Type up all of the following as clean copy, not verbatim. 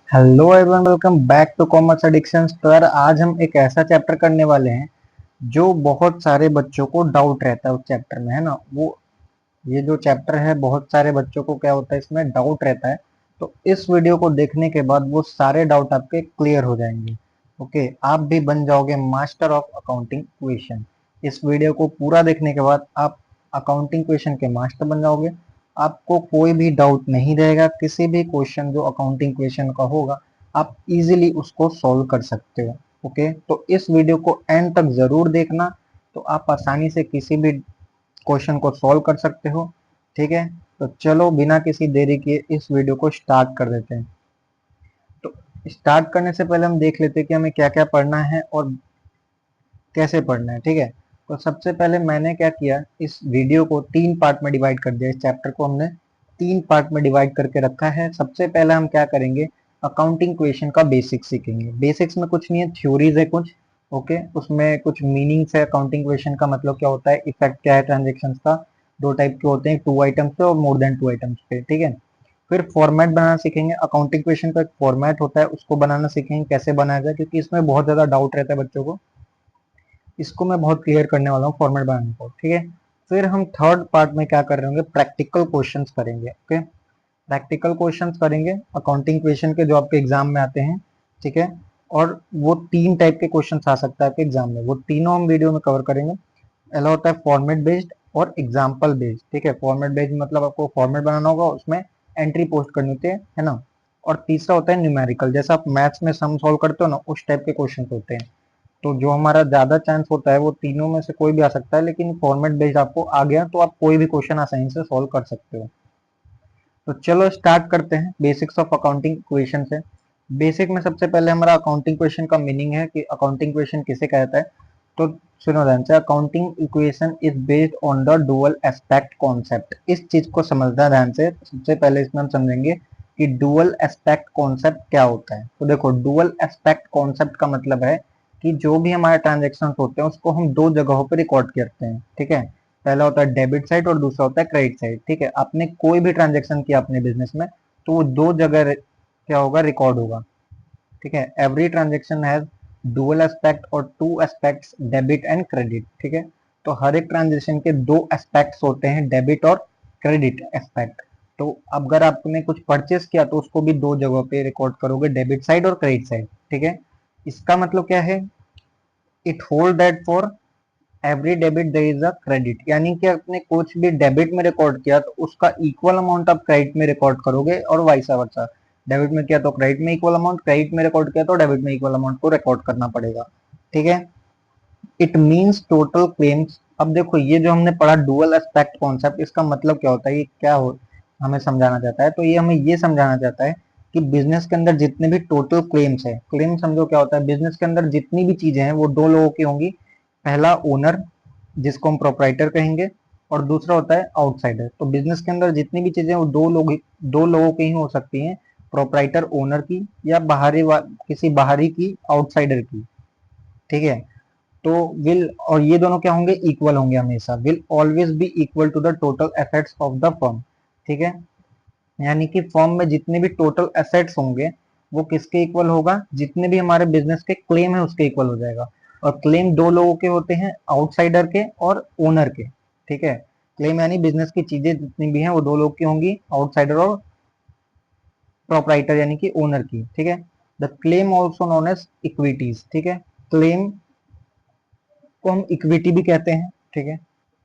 Hello everyone, welcome back to Commerce Addictions. तो यार आज हम एक ऐसा चैप्टर करने वाले हैं जो बहुत सारे बच्चों को डाउट रहता है उस चैप्टर में, है ना। वो ये जो चैप्टर है बहुत सारे बच्चों को क्या होता है, इसमें डाउट रहता है। तो इस वीडियो को देखने के बाद वो सारे डाउट आपके क्लियर हो जाएंगे। ओके, आप भी बन जाओगे मास्टर ऑफ अकाउंटिंग क्वेश्चन। इस वीडियो को पूरा देखने के बाद आप अकाउंटिंग क्वेश्चन के मास्टर बन जाओगे। आपको कोई भी डाउट नहीं रहेगा, किसी भी क्वेश्चन जो अकाउंटिंग क्वेश्चन का होगा आप इजीली उसको सॉल्व कर सकते हो। ओके, तो इस वीडियो को एंड तक जरूर देखना, तो आप आसानी से किसी भी क्वेश्चन को सॉल्व कर सकते हो। ठीक है, तो चलो बिना किसी देरी के इस वीडियो को स्टार्ट कर देते हैं। तो स्टार्ट करने से पहले हम देख लेते हैं कि हमें क्या क्या पढ़ना है और कैसे पढ़ना है। ठीक है, तो सबसे पहले मैंने क्या किया, इस वीडियो को 3 पार्ट में डिवाइड कर दिया। इस चैप्टर को हमने 3 पार्ट में डिवाइड करके रखा है। सबसे पहले हम क्या करेंगे, अकाउंटिंग क्वेश्चन का बेसिक्स सीखेंगे। बेसिक्स में कुछ नहीं है, थ्योरीज है कुछ। ओके, उसमें कुछ मीनिंग्स है। अकाउंटिंग क्वेश्चन का मतलब क्या होता है, इफेक्ट क्या है ट्रांजेक्शन का। दो टाइप के होते हैं, 2 आइटम्स पे और मोर देन 2 आइटम्स पे। ठीक है, फिर फॉर्मेट बनाना सीखेंगे। अकाउंटिंग क्वेश्चन का एक फॉर्मेट होता है, उसको बनाना सीखेंगे कैसे बनाया जाए, क्योंकि इसमें बहुत ज्यादा डाउट रहता है बच्चों को। इसको मैं बहुत क्लियर करने वाला हूँ फॉर्मेट बनाने को। ठीक है, फिर हम थर्ड पार्ट में क्या कर रहे होंगे, प्रैक्टिकल क्वेश्चंस करेंगे। ओके, प्रैक्टिकल क्वेश्चंस करेंगे अकाउंटिंग क्वेश्चन के जो आपके एग्जाम में आते हैं। ठीक है, और वो 3 टाइप के क्वेश्चंस आ सकता है आपके एग्जाम में, वो तीनों हम वीडियो में कवर करेंगे। पहला होता है फॉर्मेट बेस्ड और एग्जाम्पल बेस्ड। ठीक है, फॉर्मेट बेस्ड मतलब आपको फॉर्मेट बनाना होगा, उसमें एंट्री पोस्ट करनी होती है ना। और तीसरा होता है न्यूमेरिकल, जैसा आप मैथ्स में सम सॉल्व करते हो ना, उस टाइप के क्वेश्चन होते हैं। तो जो हमारा ज्यादा चांस होता है वो तीनों में से कोई भी आ सकता है, लेकिन फॉर्मेट बेस्ड आपको आ गया तो आप कोई भी क्वेश्चन आसानी से सॉल्व कर सकते हो। तो चलो स्टार्ट करते हैं बेसिक्स ऑफ अकाउंटिंग क्वेश्चन से। बेसिक में सबसे पहले हमारा अकाउंटिंग क्वेश्चन का मीनिंग है कि अकाउंटिंग क्वेश्चन किसे कहता है। तो सुनो ध्यान से, accounting equation is based on the dual aspect concept. इस चीज को समझना है ध्यान से। सबसे पहले इसमें हम समझेंगे कि डुअल एस्पेक्ट कॉन्सेप्ट क्या होता है। तो देखो, डुअल एस्पेक्ट कॉन्सेप्ट का मतलब है कि जो भी हमारे ट्रांजेक्शन होते हैं उसको हम दो जगहों पर रिकॉर्ड करते हैं। ठीक है, पहला होता है डेबिट साइड और दूसरा होता है क्रेडिट साइड। ठीक है, आपने कोई भी ट्रांजेक्शन किया अपने बिजनेस में तो वो दो जगह क्या होगा, रिकॉर्ड होगा। ठीक है, every transaction has dual aspect और 2 एस्पेक्ट्स, डेबिट एंड क्रेडिट। ठीक है, तो हर एक ट्रांजेक्शन के 2 एस्पेक्ट्स होते हैं, डेबिट और क्रेडिट एस्पेक्ट। तो अगर आपने कुछ परचेस किया तो उसको भी दो जगहों पे रिकॉर्ड करोगे, डेबिट साइड और क्रेडिट साइड। ठीक है, इसका मतलब क्या है, it hold that for every debit there is a credit, यानी कि आपने कुछ भी डेबिट में रिकॉर्ड किया तो उसका इक्वल अमाउंट आप क्रेडिट में रिकॉर्ड करोगे, और वाइस वर्सा। डेबिट में किया तो क्रेडिट में इक्वल अमाउंट, क्रेडिट में रिकॉर्ड किया तो डेबिट में इक्वल अमाउंट को रिकॉर्ड करना पड़ेगा। ठीक है, इट मींस टोटल क्लेम्स। अब देखो, ये जो हमने पढ़ा डुअल एस्पेक्ट कॉन्सेप्ट, इसका मतलब क्या होता है, ये क्या हो हमें समझाना चाहता है। तो ये हमें ये समझाना चाहता है कि बिजनेस के अंदर जितने भी टोटल क्लेम्स है, क्लेम समझो क्या होता है, बिजनेस के अंदर जितनी भी चीजें हैं वो दो लोगों की होंगी। पहला ओनर, जिसको हम प्रोपराइटर कहेंगे, और दूसरा होता है आउटसाइडर। तो बिजनेस के अंदर जितनी भी चीजें वो दो लोगों की ही हो सकती हैं, प्रोपराइटर ओनर की या किसी बाहरी की, आउटसाइडर की। ठीक है, तो विल और ये दोनों क्या होंगे, इक्वल होंगे हमेशा, will always be equal to the total assets of the firm. ठीक है, यानी कि फर्म में जितने भी टोटल एसेट्स होंगे वो किसके इक्वल होगा, जितने भी हमारे बिजनेस के क्लेम है उसके इक्वल हो जाएगा। और क्लेम दो लोगों के होते हैं, आउटसाइडर के और ओनर के। ठीक है, क्लेम यानी बिजनेस की चीजें जितनी भी हैं वो दो लोग की होंगी, आउटसाइडर और प्रोपराइटर यानी कि ओनर की। ठीक है, the claim also known as equities. ठीक है, क्लेम को हम इक्विटी भी कहते हैं। ठीक है,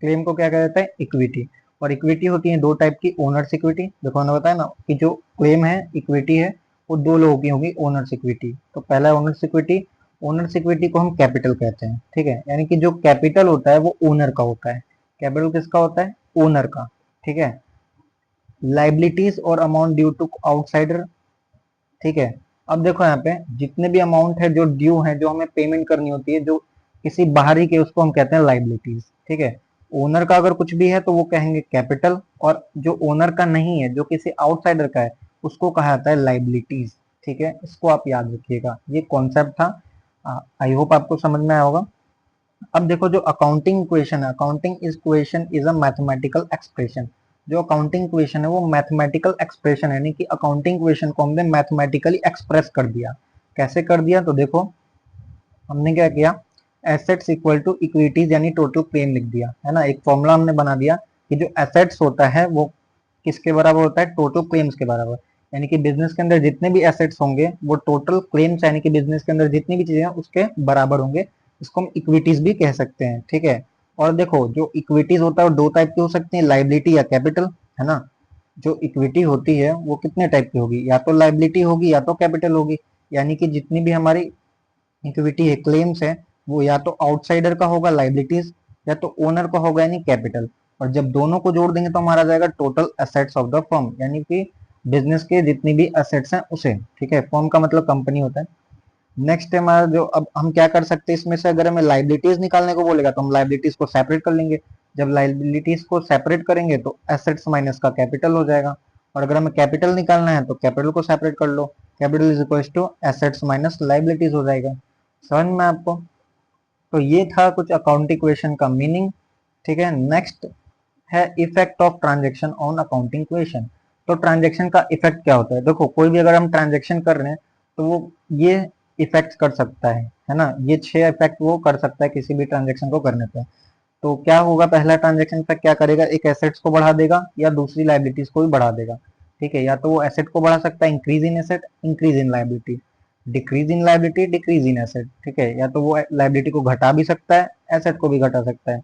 क्लेम को क्या कहते हैं, इक्विटी। और इक्विटी होती है दो टाइप की, ओनर्स इक्विटी। देखो मैंने बताया ना कि जो क्लेम है, इक्विटी है, वो दो लोगों की होगी, ओनर्स इक्विटी। तो पहला है ओनर्स इक्विटी। ओनर्स इक्विटी को हम कैपिटल कहते हैं। ठीक है, यानी कि जो कैपिटल होता है वो ओनर का होता है। कैपिटल किसका होता है, ओनर का। ठीक है, लाइबिलिटीज और अमाउंट ड्यू टू आउटसाइडर। ठीक है, अब देखो यहाँ पे जितने भी अमाउंट है जो ड्यू है, जो हमें पेमेंट करनी होती है, जो किसी बाहरी के, उसको हम कहते हैं लाइबिलिटीज। ठीक है, ओनर का अगर कुछ भी है तो वो कहेंगे कैपिटल, और जो ओनर का नहीं है, जो किसी आउटसाइडर का है, उसको कहा जाता है लाइबिलिटीज। ठीक है, इसको आप याद रखिएगा, ये कॉन्सेप्ट था। आई होप आपको समझ में आया होगा। अब देखो, जो अकाउंटिंग इक्वेशन है, accounting is question is a mathematical expression. जो अकाउंटिंग इक्वेशन है वो मैथमेटिकल एक्सप्रेशन है, यानी कि अकाउंटिंग इक्वेशन को हमने मैथमेटिकली एक्सप्रेस कर दिया। कैसे कर दिया, तो देखो हमने क्या किया, एसेट्स इक्वल टू इक्विटीज यानी टोटल क्लेम लिख दिया, है ना। एक फॉर्मूला हमने बना दिया कि जो एसेट्स होता है वो किसके बराबर होता है, टोटल क्लेम्स के बराबर। यानी कि बिजनेस के अंदर जितने भी एसेट्स होंगे वो टोटल क्लेम्स यानी कि बिजनेस के अंदर जितनी भी चीजें हैं उसके बराबर होंगे। इसको हम इक्विटीज भी कह सकते हैं, ठीक है। और देखो जो इक्विटीज होता है वो दो टाइप की हो सकती है, लाइबिलिटी या कैपिटल, है ना। जो इक्विटी होती है वो कितने टाइप की होगी, या तो लाइबिलिटी होगी या तो कैपिटल होगी। यानी कि जितनी भी हमारी इक्विटी है, क्लेम्स है, वो या तो आउटसाइडर का होगा लाइबिलिटीज, या तो ओनर का होगा यानी कैपिटल। और जब दोनों को जोड़ देंगे तो हमारा जाएगा total assets of the firm, यानी कि बिजनेस के जितनी भी एसेट्स हैं उसे, ठीक है। फर्म का मतलब कंपनी होता है। नेक्स्ट है हमारा जो, अब हम क्या कर सकते हैं इसमें से, अगर हमें लाइबिलिटीज निकालने को बोलेगा तो हम लाइबिलिटीज को सेपरेट कर लेंगे। जब लाइबिलिटीज को सेपरेट करेंगे तो एसेट्स माइनस का कैपिटल हो जाएगा। और अगर हमें कैपिटल निकालना है तो कैपिटल को सेपरेट कर लो, capital is equal to assets minus liabilities हो जाएगा। समझ में आपको। तो ये था कुछ अकाउंटिंग इक्वेशन का मीनिंग, ठीक है। नेक्स्ट है effect of transaction on accounting equation. तो ट्रांजेक्शन का इफेक्ट क्या होता है, देखो कोई भी अगर हम ट्रांजेक्शन कर रहे हैं तो वो ये इफेक्ट कर सकता है ना। ये 6 इफेक्ट वो कर सकता है किसी भी ट्रांजेक्शन को करने पे। तो क्या होगा, पहला ट्रांजेक्शन पे क्या करेगा, एक एसेट्स को बढ़ा देगा या दूसरी लाइबिलिटीज को भी बढ़ा देगा, ठीक है। या तो वो एसेट को बढ़ा सकता है, increase in asset, increase in liability, decrease in liability, decrease in asset, ठीक है। या तो वो लाइबिलिटी को घटा भी सकता है, एसेट को भी घटा सकता है।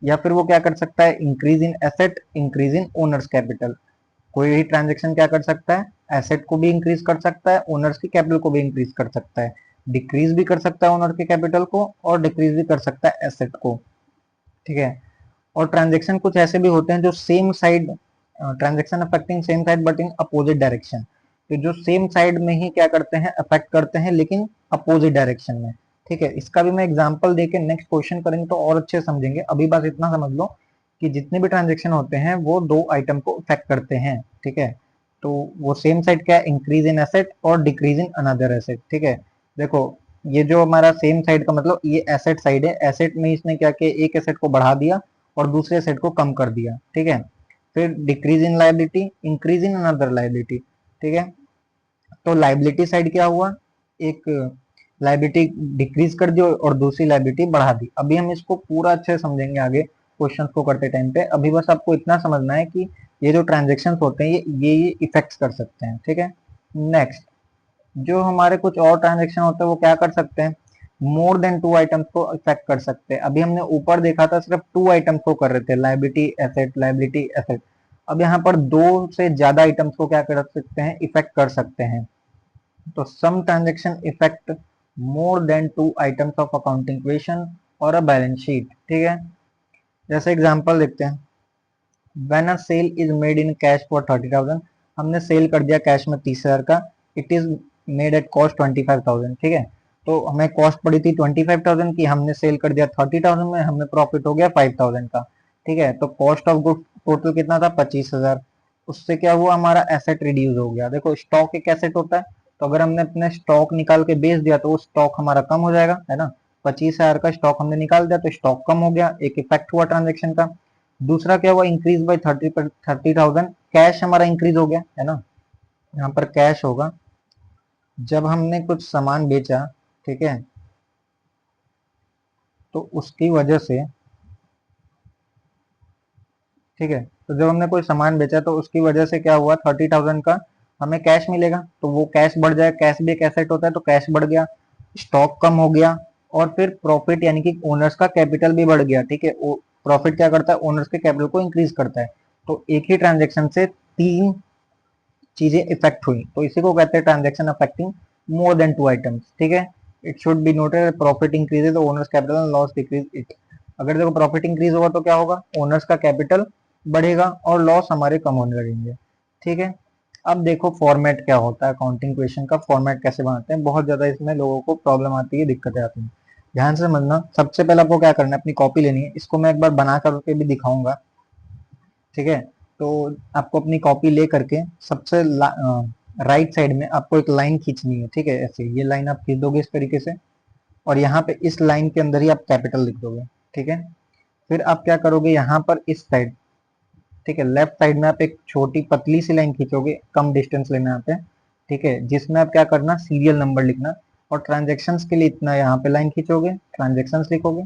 या फिर वो क्या कर सकता है, increase in asset, increase in owners capital. कोई भी ट्रांजेक्शन क्या कर सकता है, एसेट को भी इंक्रीज कर सकता है, ओनर्स की कैपिटल को भी इंक्रीज कर सकता है, डिक्रीज भी कर सकता है ओनर के कैपिटल को, और डिक्रीज भी कर सकता है एसेट को, ठीक है। और ट्रांजेक्शन कुछ ऐसे भी होते हैं जो same side, transaction affecting same side but in opposite direction. तो जो सेम साइड में ही क्या करते हैं, अफेक्ट करते हैं लेकिन अपोजिट डायरेक्शन में, ठीक है। इसका भी मैं एग्जांपल देके नेक्स्ट क्वेश्चन करेंगे तो और अच्छे समझेंगे। अभी बस इतना समझ लो कि जितने भी ट्रांजेक्शन होते हैं वो दो आइटम को इफेक्ट करते हैं, ठीक है। तो वो सेम साइड क्या है, इंक्रीज इन एसेट और डिक्रीज इन अनदर एसेट, ठीक है। देखो ये जो हमारा सेम साइड का मतलब ये एसेट साइड है, एसेट में इसने क्या किया, एक एसेट को बढ़ा दिया और दूसरे एसेट को कम कर दिया, ठीक है। फिर decrease in liability, increase in another liability, ठीक है। तो लाइबिलिटी साइड क्या हुआ, एक लाइबिलिटी डिक्रीज कर दी और दूसरी लाइबिलिटी बढ़ा दी। अभी हम इसको पूरा अच्छे से समझेंगे आगे क्वेश्चंस को करते टाइम पे। अभी बस आपको इतना समझना है कि ये जो ट्रांजेक्शन होते हैं ये इफेक्ट्स कर सकते हैं, ठीक है। नेक्स्ट जो हमारे कुछ और ट्रांजेक्शन होते हैं वो क्या कर सकते हैं, मोर देन 2 आइटम्स को इफेक्ट कर सकते हैं। अभी हमने ऊपर देखा था सिर्फ 2 आइटम्स को कर रहे थे, लाइबिलिटी एसेट, लाइबिलिटी एसेट। अब यहाँ पर 2 से ज्यादा आइटम्स को क्या कर सकते हैं, इफेक्ट कर सकते हैं। तो some transaction effect more than 2 items of accounting equation और अ बैलेंस शीट, ठीक है। जैसे एग्जांपल देखते हैं, when a sale is made in cash for 30,000, हमने सेल कर दिया कैश में 30,000 का, it is made at cost 25,000, ठीक है। तो हमें कॉस्ट पड़ी थी 25,000 की, हमने सेल कर दिया 30,000 में, हमें प्रॉफिट हो गया 5,000 का, ठीक है। तो कॉस्ट ऑफ गुड टोटल कितना था, 25,000। उससे क्या हुआ, हमारा एसेट रिड्यूस हो गया। देखो स्टॉक एक एसेट होता है, तो अगर हमने अपने स्टॉक निकाल के बेच दिया तो वो स्टॉक हमारा कम हो जाएगा, है ना। 25,000 का स्टॉक हमने निकाल दिया तो स्टॉक कम हो गया, एक इफेक्ट हुआ ट्रांजेक्शन का। दूसरा क्या हुआ, इंक्रीज बाई 30,000, कैश हमारा इंक्रीज हो गया, है ना। यहाँ पर कैश होगा जब हमने कुछ सामान बेचा, ठीक है, तो उसकी वजह से, ठीक है, तो जब हमने कोई सामान बेचा तो उसकी वजह से क्या हुआ, 30,000 का हमें कैश मिलेगा, तो वो कैश बढ़ जाए, कैश भी एक एसेट होता है तो कैश बढ़ गया, स्टॉक कम हो गया, और फिर प्रॉफिट यानी कि ओनर्स का कैपिटल भी बढ़ गया, ठीक है। प्रॉफिट क्या करता है, ओनर्स के कैपिटल को इंक्रीज करता है। तो एक ही ट्रांजेक्शन से 3 चीजें इफेक्ट हुई, तो इसी को कहते हैं ट्रांजेक्शन अफेक्टिंग मोर देन 2 आइटम्स, ठीक है। It should be noted profit increases owners capital and loss decrease it. अगर देखो प्रॉफिट इंक्रीज होगा तो क्या होगा, ओनर्स का कैपिटल बढ़ेगा और लॉस हमारे कम होने लगेंगे, ठीक है। अब देखो फॉर्मेट क्या होता है, अकाउंटिंग क्वेश्चन का फॉर्मेट कैसे बनाते हैं, बहुत ज्यादा इसमें लोगों को प्रॉब्लम आती है, दिक्कतें आती हैं। ध्यान से समझना, सबसे पहले आपको क्या करना है, अपनी कॉपी लेनी है, इसको मैं एक बार बना करके भी दिखाऊंगा, ठीक है। तो आपको अपनी कॉपी ले करके सबसे राइट साइड में आपको एक लाइन खींचनी है, ठीक है। ऐसे ये लाइन आप खींच दोगे इस तरीके से, और यहाँ पे इस लाइन के अंदर ही आप कैपिटल लिख दोगे, ठीक है। फिर आप क्या करोगे, यहाँ पर इस साइड ठीक है, लेफ्ट साइड में आप एक छोटी पतली सी लाइन खींचोगे, कम डिस्टेंस लेना यहाँ पे, ठीक है, जिसमें आप क्या करना, सीरियल नंबर लिखना, और ट्रांजेक्शन्स के लिए इतना यहाँ पे लाइन खींचोगे, ट्रांजेक्शन्स लिखोगे।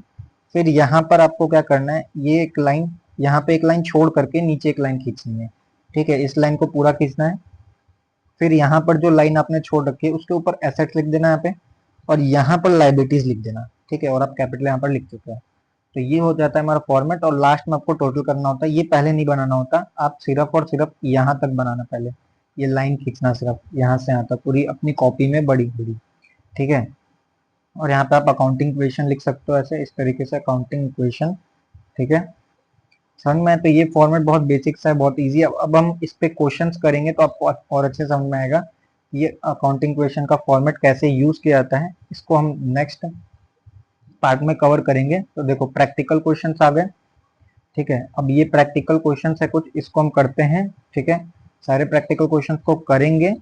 फिर यहाँ पर आपको क्या करना है, ये एक लाइन, यहाँ पे एक लाइन छोड़ करके नीचे एक लाइन खींचनी है, ठीक है, इस लाइन को पूरा खींचना है। फिर यहाँ पर जो लाइन आपने छोड़ रखी है उसके ऊपर एसेट्स लिख देना यहाँ पे, और यहाँ पर लाइबिलिटीज लिख देना, ठीक है, और आप कैपिटल यहाँ पर लिख चुके हैं। तो ये हो जाता है हमारा फॉर्मेट, और लास्ट में आपको टोटल करना होता है, ये पहले नहीं बनाना होता, आप सिर्फ और सिर्फ यहाँ तक बनाना पहले, ये लाइन खींचना सिर्फ यहाँ से यहाँ तक पूरी अपनी कॉपी में बड़ी बड़ी, ठीक है। और यहाँ पे आप अकाउंटिंग इक्वेशन लिख सकते हो ऐसे, इस तरीके से अकाउंटिंग इक्वेशन, ठीक है। समझ में आया? तो ये फॉर्मेट बहुत बेसिक सा है, बहुत इजी है। अब हम इस पे क्वेश्चंस करेंगे तो आपको और अच्छे से समझ में आएगा ये अकाउंटिंग इक्वेशन का फॉर्मेट कैसे यूज किया जाता है। इसको हम नेक्स्ट पार्ट में कवर करेंगे। तो देखो प्रैक्टिकल क्वेश्चंस आ गए, ठीक है। अब ये प्रैक्टिकल क्वेश्चंस है कुछ, इसको हम करते हैं, ठीक है। सारे प्रैक्टिकल क्वेश्चंस को करेंगे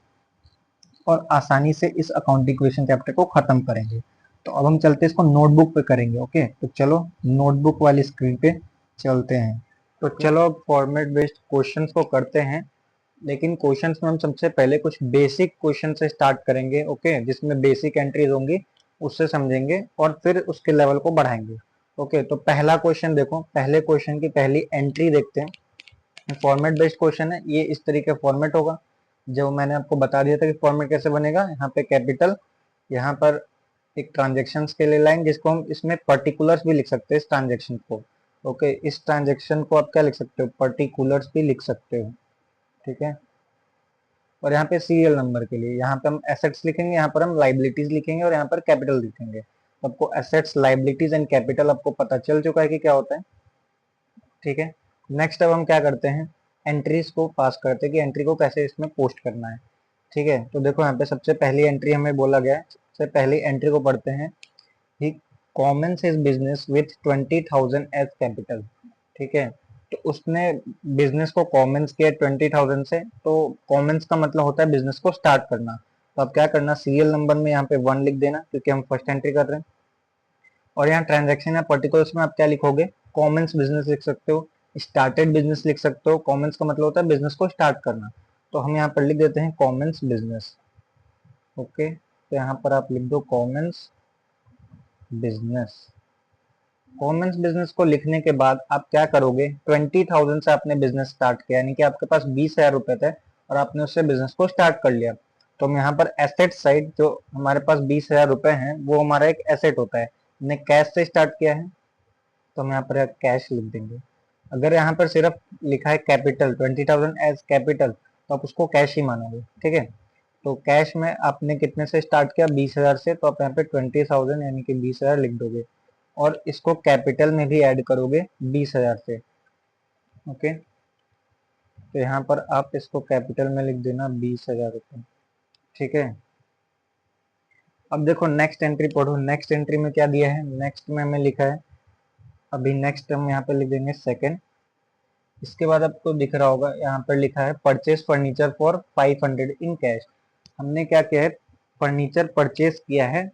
और आसानी से इस अकाउंटिंग इक्वेशन चैप्टर को खत्म करेंगे। तो अब हम चलते हैं इसको नोटबुक पे करेंगे। ओके, तो चलो नोटबुक वाली स्क्रीन पे चलते हैं। तो चलो अब फॉर्मेट बेस्ड क्वेश्चंस को करते हैं, लेकिन क्वेश्चंस में हम सबसे पहले कुछ बेसिक क्वेश्चन से स्टार्ट करेंगे। ओके, जिसमें बेसिक एंट्रीज होंगी, उससे समझेंगे और फिर उसके लेवल को बढ़ाएंगे। ओके, तो पहला क्वेश्चन देखो, पहले क्वेश्चन की पहली एंट्री देखते हैं। फॉर्मेट बेस्ड क्वेश्चन है, ये इस तरीके फॉर्मेट होगा जो मैंने आपको बता दिया था कि फॉर्मेट कैसे बनेगा। यहाँ पे कैपिटल, यहाँ पर एक ट्रांजेक्शन के लिए लाइन, जिसको हम इसमें पर्टिकुलर्स भी लिख सकते हैं इस ट्रांजेक्शन को। ओके, इस ट्रांजेक्शन को आप क्या लिख सकते हो, पर्टिकुलर्स भी लिख सकते हो, ठीक है। और यहाँ पे सीरियल नंबर के लिए यहाँ पे हम एसेट्स लिखेंगे, यहाँ पर हम लाइबिलिटीज लिखेंगे और यहाँ पर कैपिटल लिखेंगे। तो आपको एसेट्स, लाइबिलिटीज एंड कैपिटल आपको पता चल चुका है कि क्या होता है, ठीक है। नेक्स्ट अब हम क्या करते हैं, एंट्रीज को पास करते हैं कि एंट्री को कैसे इसमें पोस्ट करना है, ठीक है। तो देखो यहाँ पे सबसे पहली एंट्री हमें बोला गया है, सबसे पहली एंट्री को पढ़ते हैं। He commences his business with 20,000 as capital, ठीक है। तो उसने बिजनेस को कॉमेंस किया 20,000 से, तो कॉमेंस का मतलब होता है बिजनेस को स्टार्ट करना। तो अब क्या करना, सीरियल नंबर में यहाँ पे 1 लिख देना, क्योंकि हम फर्स्ट एंट्री कर रहे हैं। और यहाँ ट्रांजेक्शन या पर्टिकुलर्स में आप क्या लिखोगे, कॉमेंस बिजनेस लिख सकते हो, स्टार्टेड बिजनेस लिख सकते हो। कॉमेंस का मतलब होता है बिजनेस को स्टार्ट करना, तो हम यहाँ पर लिख देते हैं कॉमेंस बिजनेस। ओके, तो यहाँ पर आप लिख दो कॉमेंस बिजनेस। कॉमेंस बिजनेस को लिखने के बाद आप क्या करोगे, 20,000 से आपने बिजनेस स्टार्ट किया, यानी कि आपके पास 20,000 रुपए थे और आपने उससे बिजनेस को स्टार्ट कर लिया। तो हम यहाँ पर एसेट साइड, जो हमारे पास 20,000 रुपए हैं, वो हमारा एक एसेट होता है। हमने कैश से स्टार्ट किया है, तो हम यहाँ पर कैश लिख देंगे। अगर यहाँ पर सिर्फ लिखा है कैपिटल, 20,000 एज कैपिटल, तो आप उसको कैश ही मानोगे, ठीक है। तो कैश में आपने कितने से स्टार्ट किया, 20,000 से, तो आप यहाँ पे 20,000 यानी कि 20,000 लिख दोगे, और इसको कैपिटल में भी ऐड करोगे 20,000 से। ओके, तो यहाँ पर आप इसको कैपिटल में लिख देना 20,000 रुपये, ठीक है। अब देखो नेक्स्ट एंट्री पढ़ो, नेक्स्ट एंट्री में क्या दिया है, नेक्स्ट में हमें लिखा है, अभी नेक्स्ट हम यहाँ पे लिख देंगे सेकेंड। इसके बाद आपको दिख रहा होगा यहाँ पर लिखा है purchase furniture for 500 in cash. हमने क्या किया है, फर्नीचर परचेज किया है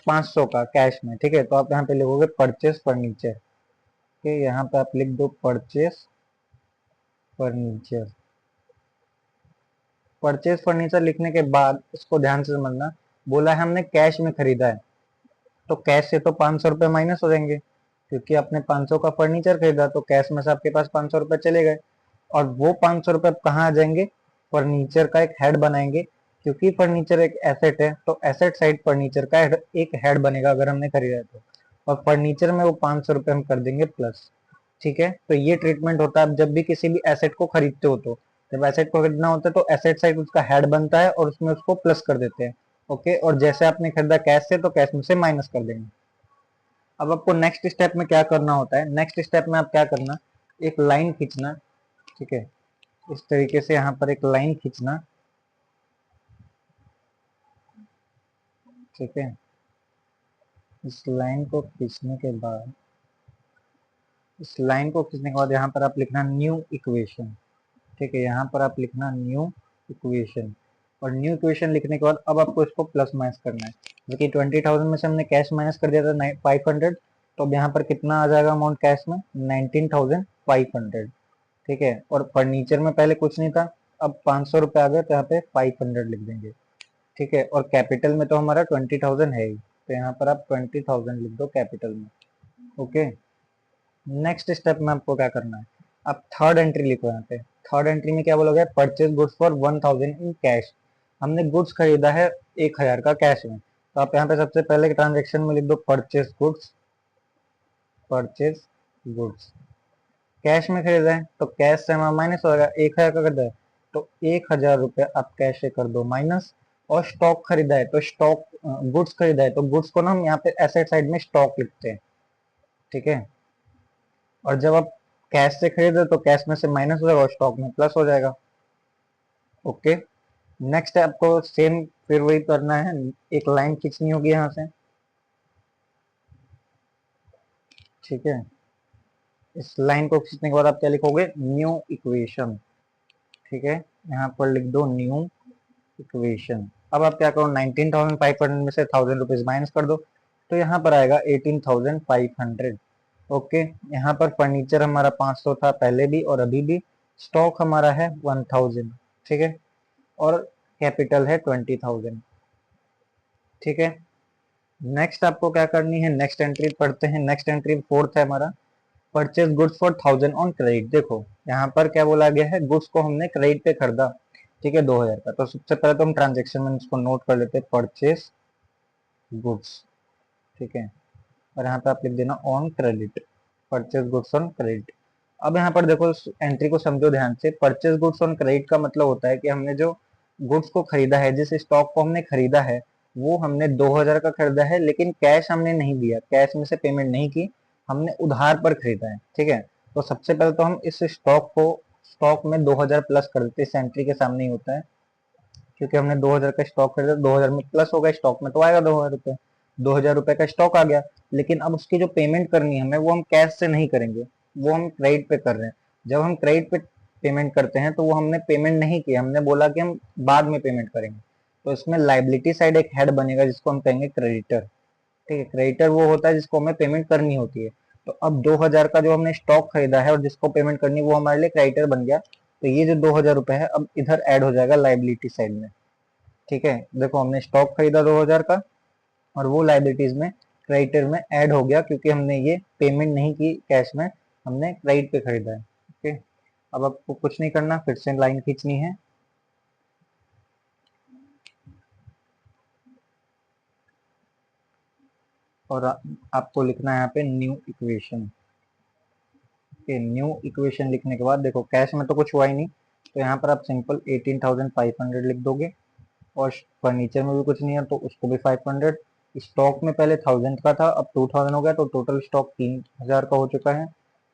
500 का कैश में, ठीक है। तो आप यहाँ पे लिखोगे परचेज फर्नीचर, ठीक, यहाँ पे आप लिख दो परचेज फर्नीचर। परचेज फर्नीचर लिखने के बाद इसको ध्यान से समझना, बोला है हमने कैश में खरीदा है, तो कैश से तो 500 रुपये माइनस हो जाएंगे, क्योंकि आपने 500 का फर्नीचर खरीदा, तो कैश में से आपके पास 500 रुपये चले गए। और वो 500 रुपये कहाँ आ जाएंगे, फर्नीचर का एक हेड बनाएंगे, क्योंकि फर्नीचर एक एसेट है, तो एसेट साइड फर्नीचर का एक हेड बनेगा अगर हमने खरीदा है तो। और फर्नीचर में वो 500 रुपये हम कर देंगे प्लस, ठीक है। तो ये ट्रीटमेंट होता है जब भी किसी भी एसेट को खरीदते हो, तो जब एसेट को खरीदना होता है तो एसेट साइड उसका हेड बनता है और उसमें उसको प्लस कर देते हैं। ओके, और जैसे आपने खरीदा कैश से, तो कैश में से माइनस कर देंगे। अब आपको नेक्स्ट स्टेप में क्या करना होता है, नेक्स्ट स्टेप में आप क्या करना, एक लाइन खींचना, ठीक है, इस तरीके से यहाँ पर एक लाइन खींचना, ठीक है। इस लाइन को खींचने के बाद, इस लाइन को खींचने के बाद यहाँ पर आप लिखना न्यू इक्वेशन, ठीक है। यहाँ पर आप लिखना न्यू इक्वेशन, और न्यू इक्वेशन लिखने के बाद अब आपको इसको प्लस माइनस करना है। देखिए 20,000 में से हमने कैश माइनस कर दिया था 500, तो अब यहाँ पर कितना आ जाएगा अमाउंट कैश में, 19,500, ठीक है। और फर्नीचर में पहले कुछ नहीं था, अब 500 रुपये आ गए तो यहाँ पे 500 लिख देंगे। ठीक है। और कैपिटल में तो हमारा 20,000 है ही, तो यहाँ पर आप 20,000 लिख दो कैपिटल में। ओके। नेक्स्ट स्टेप में आपको क्या करना है, आप थर्ड एंट्री लिखो यहाँ पे। थर्ड एंट्री में क्या बोला गया, purchase goods for 1,000 in cash. हमने गुड्स खरीदा है 1,000 का कैश में, तो आप यहाँ पे सबसे पहले ट्रांजेक्शन में लिख दो purchase goods. Purchase goods cash में खरीदा है तो कैश से हमारा माइनस हो जाएगा, 1,000 का खरीदा है तो 1,000 रुपये आप कैश से कर दो माइनस। और स्टॉक खरीदा है तो स्टॉक, गुड्स खरीदा है तो गुड्स को ना हम यहाँ पे एसेट साइड में स्टॉक लिखते हैं। ठीक है। और जब आप कैश से खरीदे तो कैश में से माइनस हो जाएगा और स्टॉक में प्लस हो जाएगा। ओके। नेक्स्ट आपको सेम फिर वही करना है, एक लाइन खींचनी होगी यहाँ से। ठीक है। इस लाइन को खींचने के बाद आप क्या लिखोगे, न्यू इक्वेशन। ठीक है। यहाँ पर लिख दो न्यू इक्वेशन। अब आप क्या करो, 19,500 में से 1,000 रुपीज माइनस कर दो, तो यहाँ पर आएगा 18,500। ओके। यहाँ पर फर्नीचर हमारा 500 था पहले भी और अभी भी, स्टॉक हमारा है 1,000। ठीक है। और कैपिटल है 20,000। ठीक है। नेक्स्ट आपको क्या करनी है, नेक्स्ट एंट्री पढ़ते हैं। नेक्स्ट एंट्री फोर्थ है हमारा, purchase goods for 1,000 on credit. देखो यहाँ पर क्या बोला गया है, गुड्स को हमने क्रेडिट पे खरीदा। ठीक है, 2,000 का। तो सबसे पहले तो हम ट्रांजेक्शन में इसको नोट कर लेते हैं, परचेज गुड्स। ठीक है। और यहाँ पे आप लिख देना on credit, purchase goods on credit. अब यहाँ पर देखो एंट्री को समझो ध्यान से। परचेज गुड्स ऑन क्रेडिट का मतलब होता है कि हमने जो गुड्स को खरीदा है, जिस स्टॉक को हमने खरीदा है, वो हमने 2,000 का खरीदा है, लेकिन कैश हमने नहीं दिया, कैश में से पेमेंट नहीं की, हमने उधार पर खरीदा है। ठीक है। तो सबसे पहले तो हम इस स्टॉक को, स्टॉक में 2,000 प्लस कर देते हैं। इस एंट्री के सामने ही होता है, क्योंकि हमने 2,000 का स्टॉक खरीदा, 2,000 में प्लस होगा स्टॉक में तो आएगा 2,000 रुपये। 2,000 रुपये का स्टॉक आ गया, लेकिन अब उसकी जो पेमेंट करनी है हमें, वो हम कैश से नहीं करेंगे, वो हम क्रेडिट पे कर रहे हैं। जब हम क्रेडिट पे पेमेंट करते हैं तो वो हमने पेमेंट नहीं किया, हमने बोला कि हम बाद में पेमेंट करेंगे, तो इसमें लाइबिलिटी साइड एक हेड बनेगा जिसको हम कहेंगे क्रेडिटर। ठीक है। क्रेडिटर वो होता है जिसको हमें पेमेंट करनी होती है। तो अब 2,000 का जो हमने स्टॉक खरीदा है और जिसको पेमेंट करनी है, वो हमारे लिए क्रेडिटर बन गया। तो ये जो 2,000 रुपये है अब इधर ऐड हो जाएगा लाइबिलिटी साइड में। ठीक है। देखो हमने स्टॉक खरीदा 2,000 का और वो लाइबिलिटीज में क्रेडिटर में ऐड हो गया, क्योंकि हमने ये पेमेंट नहीं की कैश में, हमने क्रेडिट पे खरीदा है। ओके। अब आपको कुछ नहीं करना, फिर से लाइन खींचनी है और आपको लिखना है यहाँ पे new equation. Okay. New equation लिखने के बाद देखो कैश में तो कुछ हुआ ही नहीं, तो यहाँ पर आप सिंपल 18,500 लिख दोगे। और फर्नीचर में भी कुछ नहीं है तो उसको भी 500। स्टॉक में पहले 1,000 का था, अब 2,000 हो गया, तो टोटल स्टॉक 3,000 का हो चुका है।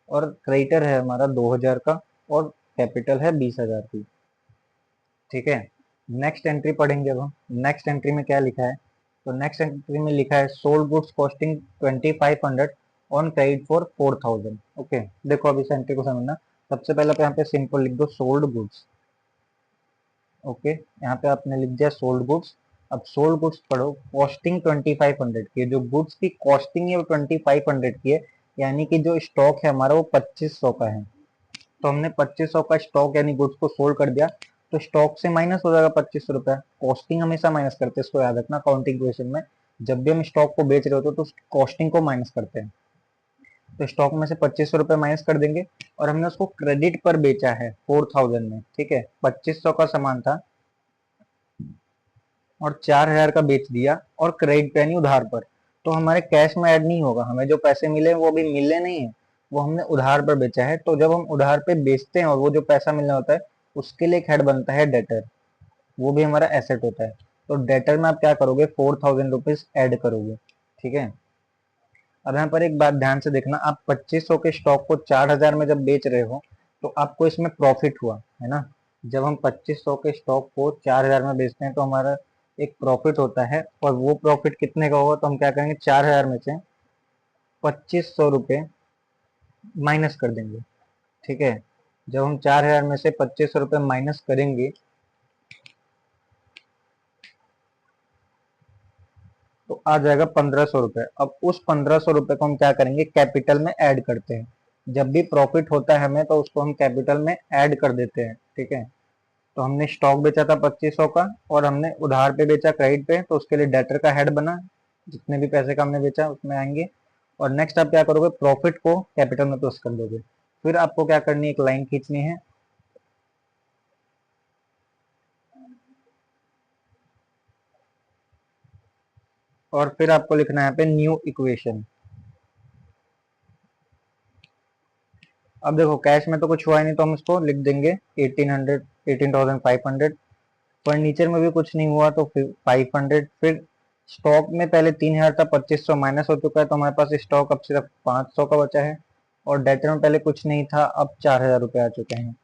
और क्रेडिटर है हमारा 2,000 का और कैपिटल है 20,000 की। ठीक है। नेक्स्ट एंट्री पढ़ेंगे अब हम। नेक्स्ट एंट्री में क्या लिखा है, तो नेक्स्ट एंट्री में लिखा है sold goods costing 2,500 on credit for 4,000। Okay. देखो अब इस एंट्री को समझना। सबसे पहले यहाँ पे सिंपल लिख दो सोल्ड गुड्स। ओके। यहाँ पे आपने लिख दिया सोल्ड गुड्स। अब सोल्ड गुड्स पढ़ो, कॉस्टिंग 2,500 की है, जो गुड्स की कॉस्टिंग है वो 2,500 की है, यानी कि जो स्टॉक है हमारा वो 2,500 का है। तो हमने 2,500 का स्टॉक यानी गुड्स को सोल्ड कर दिया, तो स्टॉक से माइनस हो जाएगा 2,500 रुपया। कॉस्टिंग हमेशा माइनस करते हैं, इसको याद रखना अकाउंटिंग इक्वेशन में। जब भी हम स्टॉक को बेच रहे होते हैं तो कॉस्टिंग को माइनस करते हैं। तो स्टॉक में से 2,500 रुपये माइनस कर देंगे, और हमने उसको क्रेडिट पर बेचा है 4,000 में। ठीक है। 2,500 का सामान था और 4,000 का बेच दिया, और क्रेडिट पे यानी उधार पर, तो हमारे कैश में ऐड नहीं होगा। हमें जो पैसे मिले वो अभी मिले नहीं है, वो हमने उधार पर बेचा है। तो जब हम उधार पे बेचते हैं और वो जो पैसा मिलना होता है, उसके लिए एक हेड बनता है डेटर, वो भी हमारा एसेट होता है। तो डेटर में आप क्या करोगे, 4,000 रुपीज एड करोगे। ठीक है। अब यहाँ पर एक बात ध्यान से देखना, आप 2,500 के स्टॉक को 4,000 में जब बेच रहे हो तो आपको इसमें प्रॉफिट हुआ है ना। जब हम 2,500 के स्टॉक को 4,000 में बेचते हैं तो हमारा एक प्रॉफिट होता है, और वो प्रॉफिट कितने का होगा, तो हम क्या करेंगे, 4,000 में से 2,500 रुपये माइनस कर देंगे। ठीक है। जब हम 4,000 में से 2,500 रुपये माइनस करेंगे तो आ जाएगा 1,500 रुपये। अब उस 1,500 रुपये को हम क्या करेंगे, कैपिटल में ऐड करते हैं। जब भी प्रॉफिट होता है हमें तो उसको हम कैपिटल में ऐड कर देते हैं, ठीक है। तो हमने स्टॉक बेचा था 2500 का और हमने उधार पे बेचा क्रेडिट पे, तो उसके लिए डेटर का हेड बना, जितने भी पैसे का हमने बेचा उसमें आएंगे। और नेक्स्ट आप क्या करोगे, प्रॉफिट को कैपिटल में पुश कर दोगे। फिर आपको क्या करनी है, एक लाइन खींचनी है और फिर आपको लिखना है यहाँ पे न्यू इक्वेशन। अब देखो कैश में तो कुछ हुआ ही नहीं तो हम इसको लिख देंगे 1800, 18,500। फर्नीचर में भी कुछ नहीं हुआ तो फिर 500। फिर स्टॉक में पहले 3000 था, 2500 माइनस हो चुका है तो हमारे पास स्टॉक अब सिर्फ 500 का बचा है। और डेटर में पहले कुछ नहीं था, अब 4000 रुपये आ चुके हैं।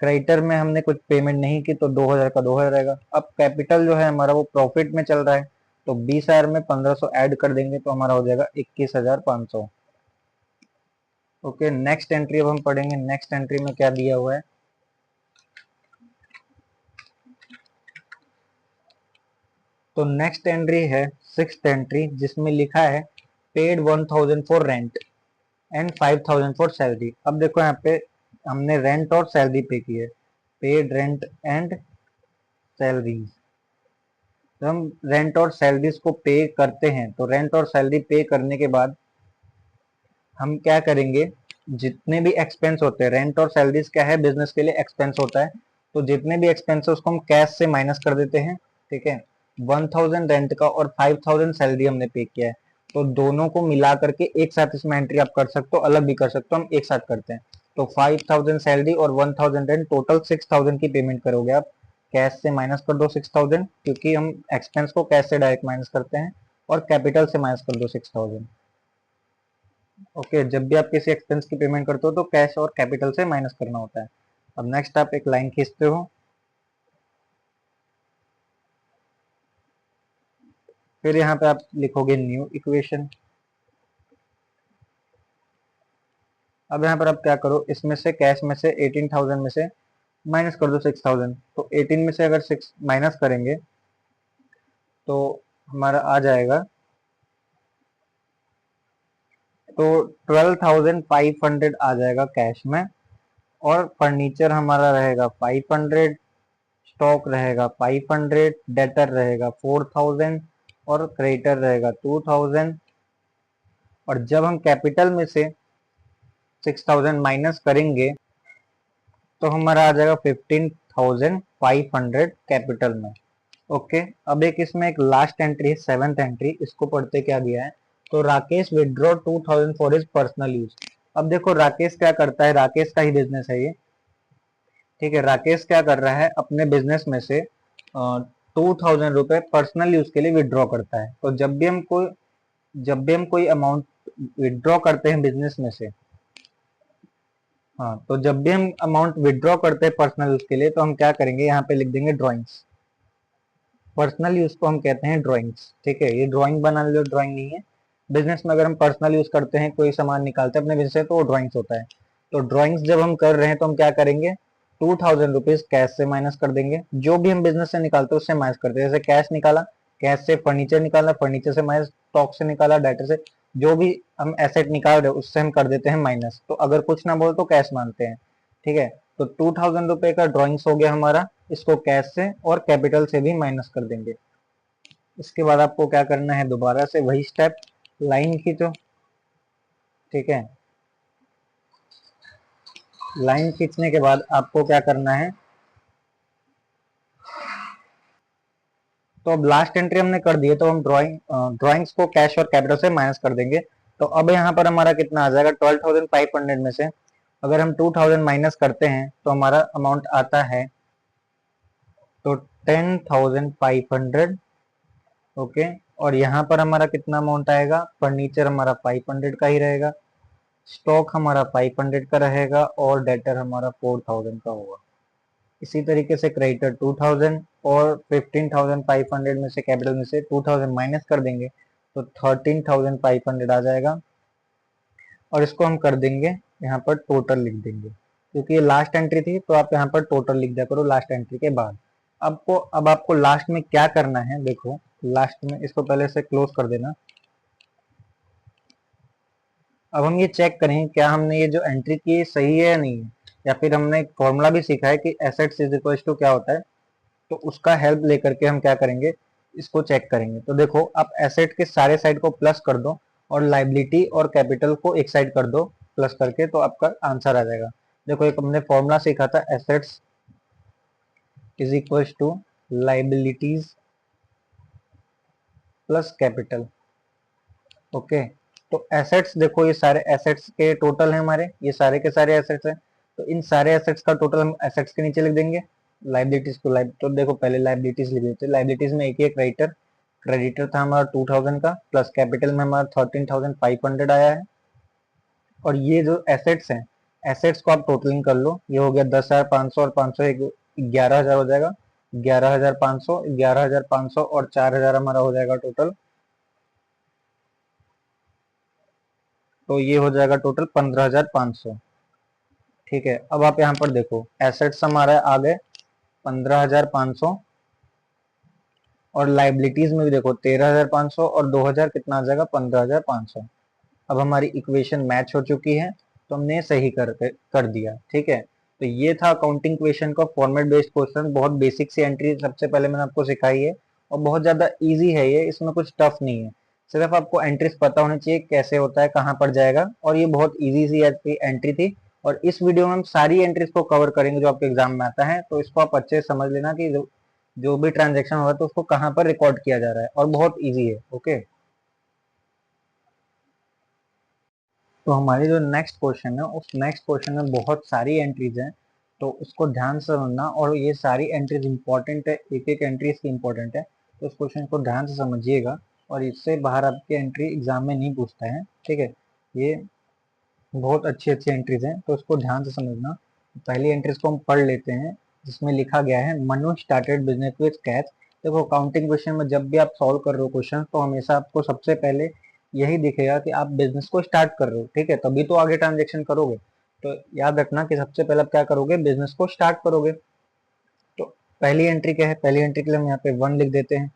क्रेडिटर में हमने कुछ पेमेंट नहीं की तो 2000 का 2000 रहेगा। अब कैपिटल जो है हमारा वो प्रॉफिट में चल रहा है तो 20,000 में 1500 ऐड कर देंगे तो हमारा हो जाएगा 21,500। ओके, नेक्स्ट एंट्री अब हम पढ़ेंगे। नेक्स्ट एंट्री में क्या दिया हुआ है, तो नेक्स्ट एंट्री है सिक्स्थ एंट्री जिसमें लिखा है paid 1000 for rent and 5000 for salary. अब देखो यहाँ पे हमने रेंट और सैलरी पे की है, पेड रेंट एंड सैलरीज। तो हम रेंट और सैलरीज को पे करते हैं तो रेंट और सैलरी पे करने के बाद हम क्या करेंगे, जितने भी एक्सपेंस होते हैं, रेंट और सैलरीज क्या है, बिजनेस के लिए एक्सपेंस होता है, तो जितने भी एक्सपेंस है उसको हम कैश से माइनस कर देते हैं, ठीक है। 1000 रेंट का और 5000 सैलरी हमने पे किया है तो दोनों को मिला करके एक साथ इसमें एंट्री आप कर सकते हो, अलग भी कर सकते हो, हम एक साथ करते हैं। तो 5000 सैलरी और 1000 रेंट, टोटल 6000 की पेमेंट करोगे आप। कैश से माइनस कर दो 6000 क्योंकि हम एक्सपेंस को कैश से डायरेक्ट माइनस करते हैं, और कैपिटल से माइनस कर दो 6000। ओके, जब भी आप किसी एक्सपेंस की पेमेंट करते हो तो कैश और कैपिटल से माइनस करना होता है। अब नेक्स्ट आप एक लाइन खींचते हो, फिर यहाँ पे आप लिखोगे न्यू इक्वेशन। अब यहाँ पर आप क्या करो, इसमें से कैश में से 18,000 में से माइनस कर दो 6000। तो 18 में से अगर 6 माइनस करेंगे तो हमारा आ जाएगा, तो 12,500 आ जाएगा कैश में। और फर्नीचर हमारा रहेगा 500, स्टॉक रहेगा 500, डेटर रहेगा 4000 और क्रेडिटर रहेगा 2000। और जब हम कैपिटल में से 6000 माइनस करेंगे तो हमारा आ जाएगा 15,500 कैपिटल में। ओके, अब एक इसमें एक लास्ट एंट्री है, सेवेंथ एंट्री, इसको पढ़ते क्या दिया है, तो Rakesh withdraw 2000 for his personal use. अब देखो राकेश क्या करता है, राकेश का ही बिजनेस है ये, ठीक है। राकेश क्या कर रहा है, अपने बिजनेस में से 2000 रुपए पर्सनल यूज के लिए विड्रॉ करता है। तो जब भी हम कोई अमाउंट विड्रॉ करते हैं बिजनेस में से, हाँ, तो जब भी हम अमाउंट विड्रॉ करते हैं पर्सनल यूज के लिए तो हम क्या करेंगे, यहाँ पे लिख देंगे ड्राइंग्स। पर्सनल यूज को हम कहते हैं ड्राइंग्स, ठीक है। ये ड्राइंग बना लो, ड्राइंग नहीं है। बिजनेस में अगर हम पर्सनल यूज करते हैं, कोई सामान निकालते हैं अपने बिजनेस से तो वो ड्राइंग्स होता है। तो ड्राइंग्स जब हम कर रहे हैं तो हम क्या करेंगे, 2000 रुपीज कैश से माइनस कर देंगे। जो भी हम बिजनेस से निकालते हैं उससे माइनस करते हैं, जैसे कैश निकाला, कैश से फर्नीचर निकाला, फर्नीचर से माइनस, स्टॉक से निकाला, डेटर से, जो भी हम एसेट निकाल रहे हैं उससे हम कर देते हैं माइनस। तो अगर कुछ ना बोले तो कैश मानते हैं, ठीक है। तो 2000 रुपए का ड्राइंग्स हो गया हमारा, इसको कैश से और कैपिटल से भी माइनस कर देंगे। इसके बाद आपको क्या करना है, दोबारा से वही स्टेप, लाइन खींचो, ठीक है। लाइन खींचने के बाद आपको क्या करना है, तो अब लास्ट एंट्री हमने कर दी है तो हम ड्राइंग्स को कैश और कैपिटल से माइनस कर देंगे। तो अब यहाँ पर हमारा कितना आ जाएगा, 12,500 में से अगर हम 2000 माइनस करते हैं तो हमारा अमाउंट आता है तो 10,500। ओके, और यहाँ पर हमारा कितना अमाउंट आएगा, फर्नीचर हमारा 500 का ही रहेगा, स्टॉक हमारा 500 का रहेगा और डेटर हमारा 4000 का होगा। इसी तरीके से क्रेडिटर 2000 और 15,500 में से कैपिटल में से 2000 माइनस कर देंगे तो 13,500 आ जाएगा। और इसको हम कर देंगे यहाँ पर टोटल लिख देंगे, क्योंकि ये लास्ट एंट्री थी तो आप यहाँ पर टोटल लिख दिया करो लास्ट एंट्री के बाद। अब आपको लास्ट में क्या करना है, देखो लास्ट में इसको पहले से क्लोज कर देना। अब हम ये चेक करें क्या हमने ये जो एंट्री की है सही है या नहीं है, या फिर हमने एक फॉर्मूला भी सीखा है कि एसेट्स इज इक्वल टू क्या होता है, तो उसका हेल्प लेकर के हम क्या करेंगे, इसको चेक करेंगे। तो देखो आप एसेट के सारे साइड को प्लस कर दो और लाइबिलिटी और कैपिटल को एक साइड कर दो प्लस करके, तो आपका आंसर आ जाएगा। देखो एक हमने फॉर्मूला सीखा था, assets is equal to liabilities plus capital. Okay, तो एसेट्स देखो ये सारे एसेट्स के टोटल है हमारे, ये सारे के सारे एसेट्स हैं, तो इन सारे एसेट्स का टोटल हम एसेट्स के नीचे लिख देंगे, लाइबिलिटीज को तो देखो पहले लाइबिलिटीज लिख देते हैं। लाइबिलिटीज में एक ही क्रेडिटर, क्रेडिटर था हमारा 2000 का, प्लस कैपिटल में हमारा 13,500 आया है। और ये जो एसेट्स हैं, एसेट्स को आप टोटलिंग कर लो, ये हो गया 10,500 और 500 11,000 हो जाएगा, 11,500 11,500 और 4,000 हमारा हो जाएगा टोटल, तो ये हो जाएगा टोटल 15,500। ठीक है, अब आप यहाँ पर देखो एसेट्स हमारा आ गए 15,500 और लाइबिलिटीज में भी देखो 13,500 और 2,000 कितना आ जाएगा 15,500। अब हमारी इक्वेशन मैच हो चुकी है, तो हमने सही कर दिया। ठीक है, तो ये था अकाउंटिंग इक्वेशन का फॉर्मेट बेस्ड क्वेश्चन, बहुत बेसिक सी एंट्री सबसे पहले मैंने आपको सिखाई है और बहुत ज्यादा इजी है ये, इसमें कुछ टफ नहीं है, सिर्फ आपको एंट्रीज पता होनी चाहिए कैसे होता है, कहाँ पर जाएगा, और ये बहुत इजी सी एंट्री थी। और इस वीडियो में हम सारी एंट्रीज को कवर करेंगे जो आपके एग्जाम में आता है, तो इसको आप अच्छे से समझ लेना कि जो भी ट्रांजेक्शन हो रहा है तो उसको कहाँ पर रिकॉर्ड किया जा रहा है, और बहुत ईजी है। ओके, तो हमारी जो नेक्स्ट क्वेश्चन है, उस नेक्स्ट क्वेश्चन में बहुत सारी एंट्रीज हैं, तो उसको ध्यान से समझना, और ये सारी एंट्रीज इंपॉर्टेंट है, एक एक एंट्री इसकी इंपॉर्टेंट है, तो उस क्वेश्चन को ध्यान से समझिएगा, और इससे बाहर आपकी एंट्री एग्जाम में नहीं पूछता है। ठीक है, ये बहुत अच्छी अच्छी एंट्रीज हैं, तो उसको ध्यान से समझना। पहली एंट्रीज को हम पढ़ लेते हैं, जिसमें लिखा गया है Manu started business with cash. देखो अकाउंटिंग क्वेश्चन में जब भी आप सॉल्व कर रहे हो क्वेश्चन, तो हमेशा आपको सबसे पहले यही दिखेगा कि आप बिजनेस को स्टार्ट कर रहे हो। ठीक है, तभी तो आगे ट्रांजेक्शन करोगे, तो याद रखना कि सबसे पहले आप क्या करोगे, बिजनेस को स्टार्ट करोगे। तो पहली एंट्री क्या है, पहली एंट्री के लिए हम यहाँ पे 1 लिख देते हैं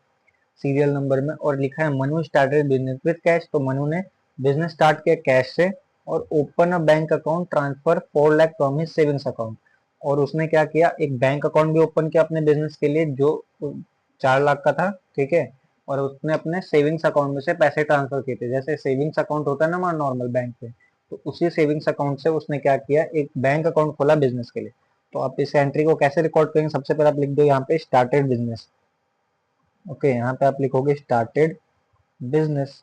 सीरियल नंबर में, और लिखा है Manu started business with cash, तो मनु ने बिजनेस स्टार्ट किया कैश से, और open a bank account transfer 4 lakh from his savings account, और उसने क्या किया, एक बैंक अकाउंट भी ओपन किया अपने बिजनेस के लिए जो 4 लाख का था। ठीक है, और उसने अपने सेविंग्स अकाउंट में से पैसे ट्रांसफर किए थे, जैसे सेविंग्स अकाउंट होता है ना हमारा नॉर्मल बैंक पे, तो उसी सेविंग्स अकाउंट से उसने क्या किया, एक बैंक अकाउंट खोला बिजनेस के लिए। तो आप इस एंट्री को कैसे रिकॉर्ड करेंगे, सबसे पहले आप लिख दो यहाँ पे स्टार्टेड बिजनेस। ओके, यहाँ पे आप लिखोगे स्टार्टेड बिजनेस,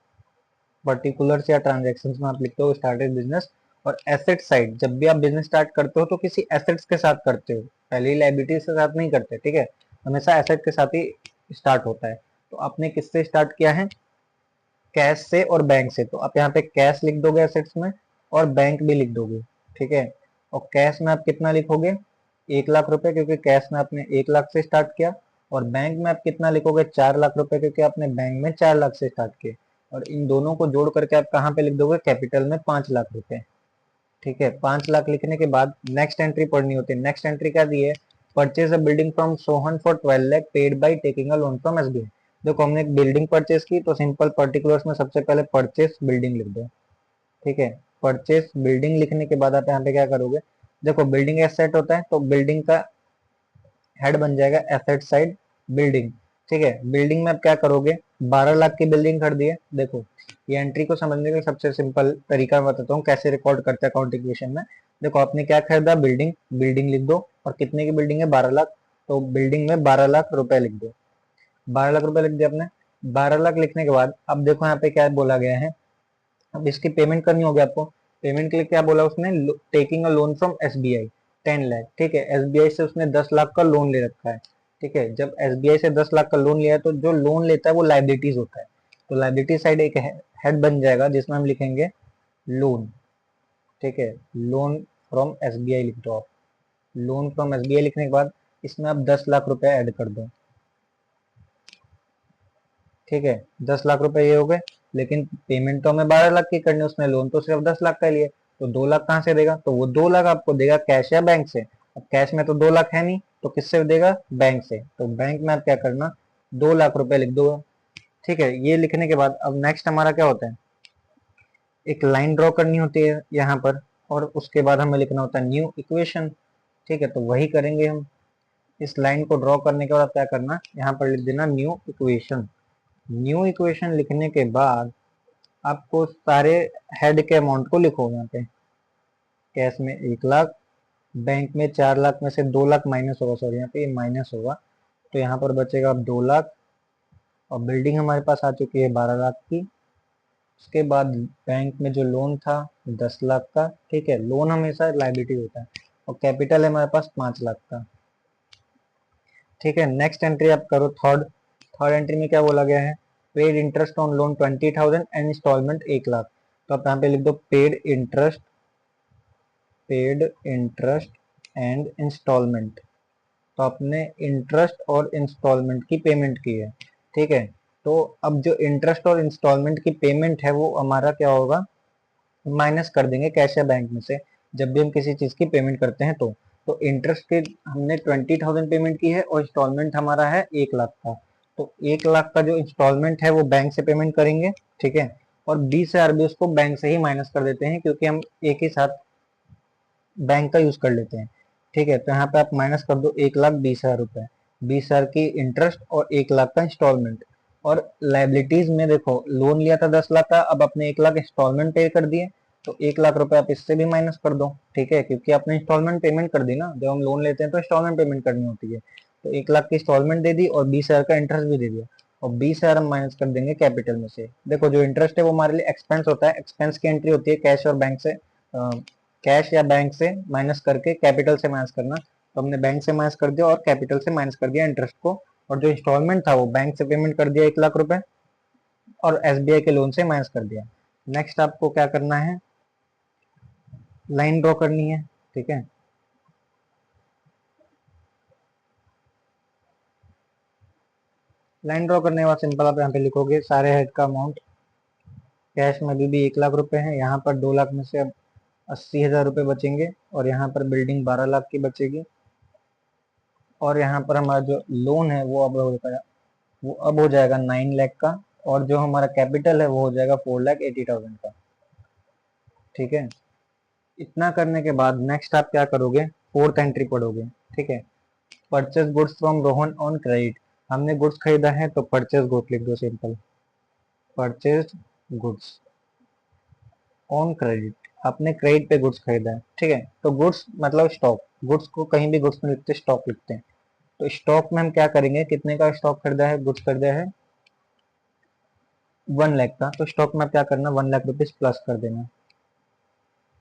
पर्टिकुलर्स या ट्रांजेक्शन में आप लिखते हो स्टार्टेड बिजनेस। और एसेट साइड, जब भी आप बिजनेस स्टार्ट करते हो तो किसी एसेट्स के साथ करते हो, पहले ही लाइबिलिटीज के साथ नहीं करते। ठीक है, हमेशा एसेट के साथ ही स्टार्ट होता है। तो आपने किससे स्टार्ट किया है, कैश से और बैंक से, तो आप यहाँ पे कैश लिख दोगे एसेट्स में, और बैंक भी लिख दोगे। ठीक है, और कैश में आप कितना लिखोगे, 1 लाख रुपए, क्योंकि कैश में आपने 1 लाख से स्टार्ट किया, और बैंक में आप कितना लिखोगे, 4 लाख रुपए, क्योंकि आपने बैंक में 4 लाख से स्टार्ट किए, और इन दोनों को जोड़ करके आप कहाँ पे लिख दोगे, कैपिटल में 5 लाख रुपए। ठीक है, 5 लाख लिखने के बाद नेक्स्ट एंट्री पढ़नी होती है। नेक्स्ट एंट्री क्या दी है, purchase a building from Sohan for 12 lakh paid by taking a loan from SBI. देखो हमने एक बिल्डिंग परचेज की, तो सिंपल पर्टिकुलर्स में सबसे पहले परचेज बिल्डिंग लिख दो। ठीक है, परचेज बिल्डिंग लिखने के बाद आप यहाँ पे क्या करोगे, देखो बिल्डिंग एसेट होता है, तो बिल्डिंग का हेड बन जाएगा एसेट साइड बिल्डिंग। ठीक है, बिल्डिंग में आप क्या करोगे, 12 लाख की बिल्डिंग खरीदी है। देखो ये एंट्री को समझने का सबसे सिंपल तरीका मैं बताता हूँ कैसे रिकॉर्ड करते हैं अकाउंटिंग इक्वेशन में। देखो आपने क्या खरीदा, बिल्डिंग, बिल्डिंग लिख दो, और कितने की बिल्डिंग है, 12 लाख, तो बिल्डिंग में 12 लाख रुपए लिख दो। 12 लाख रुपए लिख दिया आपने। 12 लाख लिखने के बाद अब देखो यहाँ पे क्या बोला गया है, अब इसकी पेमेंट करनी होगी आपको। पेमेंट के लिए क्या बोला उसने, taking a loan from SBI 10 lakh. ठीक है, एसबीआई से उसने 10 लाख का लोन ले रखा है। ठीक है, जब एसबीआई से 10 लाख का लोन लिया है, तो जो लोन लेता है वो लाइबिलिटीज होता है, तो लाइबिलिटी साइड एक हेड बन जाएगा जिसमें हम लिखेंगे लोन। ठीक है, लोन फ्रॉम एसबीआई लिख दो आप। लोन फ्रॉम एसबीआई लिखने के बाद इसमें आप 10 लाख रुपए ऐड कर दो। ठीक है, 10 लाख रुपए ये हो गए, लेकिन पेमेंट तो हमें 12 लाख की करनी है, उसने लोन तो सिर्फ 10 लाख का लिए, तो 2 लाख कहाँ से देगा, तो वो 2 लाख आपको देगा कैश या बैंक से। अब कैश में तो 2 लाख है नहीं, तो किससे देगा, बैंक से, तो बैंक में आप क्या करना, 2 लाख रुपए लिख दो। ठीक है, ये लिखने के बाद अब नेक्स्ट हमारा क्या होता है, एक लाइन ड्रॉ करनी होती है यहाँ पर, और उसके बाद हमें लिखना होता है न्यू इक्वेशन। ठीक है, तो वही करेंगे हम। इस लाइन को ड्रॉ करने के बाद क्या करना, यहाँ पर लिख देना न्यू इक्वेशन। न्यू इक्वेशन लिखने के बाद आपको सारे हेड के अमाउंट को लिखो यहाँ पे। कैश में 1 लाख, बैंक में 4 लाख में से 2 लाख माइनस होगा, सॉरी यहाँ पे ये माइनस होगा, तो यहाँ पर बचेगा अब 2 लाख। और बिल्डिंग हमारे पास आ चुकी है 12 लाख की। उसके बाद बैंक में जो लोन था 10 लाख का। ठीक है, लोन हमेशा लायबिलिटी होता है। और कैपिटल है हमारे पास 5 लाख का। ठीक है, नेक्स्ट एंट्री आप करो थर्ड। थर्ड एंट्री में क्या बोला गया है, paid interest on loan 20,000 and instalment 1 lakh. तो आप यहाँ पे लिख दो paid interest, paid interest and instalment. तो आपने इंटरेस्ट और इंस्टॉलमेंट की पेमेंट की है। ठीक है, तो अब जो इंटरेस्ट और इंस्टॉलमेंट की पेमेंट है वो हमारा क्या होगा, माइनस कर देंगे कैश या बैंक में से, जब भी हम किसी चीज की पेमेंट करते हैं तो इंटरेस्ट के हमने 20,000 पेमेंट की है और इंस्टॉलमेंट हमारा है 1 लाख का। तो 1 लाख का जो इंस्टॉलमेंट है वो बैंक से पेमेंट करेंगे। ठीक है, और 20,000 भी उसको बैंक से ही माइनस कर देते हैं, क्योंकि हम एक ही साथ बैंक का यूज कर लेते हैं। ठीक है, तो यहाँ पे आप माइनस कर दो 1,20,000 रुपए, 20,000 की इंटरेस्ट और 1 लाख का इंस्टॉलमेंट। और लाइबिलिटीज में देखो, लोन लिया था 10 लाख का, अब अपने 1 लाख इंस्टॉलमेंट पे कर दिए, तो 1 लाख रुपए आप इससे भी माइनस कर दो। ठीक है, क्योंकि आपने इंस्टॉलमेंट पेमेंट कर दी ना, जब हम लोन लेते हैं तो इंस्टॉलमेंट पेमेंट करनी होती है। तो 1 लाख की इंस्टॉलमेंट दे दी और 20,000 का इंटरेस्ट भी दे दिया, और 20,000 हम माइनस कर देंगे कैपिटल में से। देखो, जो इंटरेस्ट है वो हमारे लिए एक्सपेंस होता है, एक्सपेंस की एंट्री होती है कैश और बैंक से, कैश या बैंक से माइनस करके कैपिटल से माइनस करना। तो हमने बैंक से माइनस कर दिया और कैपिटल से माइनस कर दिया इंटरेस्ट को। और जो इंस्टॉलमेंट था वो बैंक से पेमेंट कर दिया 1 लाख रुपए, और एसबीआई के लोन से माइनस कर दिया। नेक्स्ट आपको क्या करना है, लाइन ड्रॉ करनी है। ठीक है, लाइन ड्रॉ करने के बाद सिंपल आप यहाँ पे लिखोगे सारे हेड का अमाउंट। कैश में अभी भी 1 लाख रुपए है, यहाँ पर 2 लाख में से अब 80,000 रुपए बचेंगे, और यहाँ पर बिल्डिंग 12 लाख की बचेगी। और यहाँ पर हमारा जो लोन है वो अब हो जाएगा 9 लाख का, और जो हमारा कैपिटल है वो हो जाएगा 4,80,000 का। ठीक है, इतना करने के बाद नेक्स्ट आप क्या करोगे, फोर्थ एंट्री पढ़ोगे। ठीक है, purchase goods from Rohan on credit. हमने गुड्स खरीदा है तो परचेज गुड्स लिख दो simple, purchase goods on credit. आपने क्रेडिट पे गुड्स खरीदा है। ठीक है, तो गुड्स मतलब स्टॉक, गुड्स को कहीं भी गुड्स में लिखते स्टॉक लिखते हैं। तो स्टॉक में हम क्या करेंगे, कितने का स्टॉक खरीदा है, गुड्स खरीदा है 1 लाख का, तो स्टॉक में क्या करना, 1 लाख रुपीज प्लस कर देना।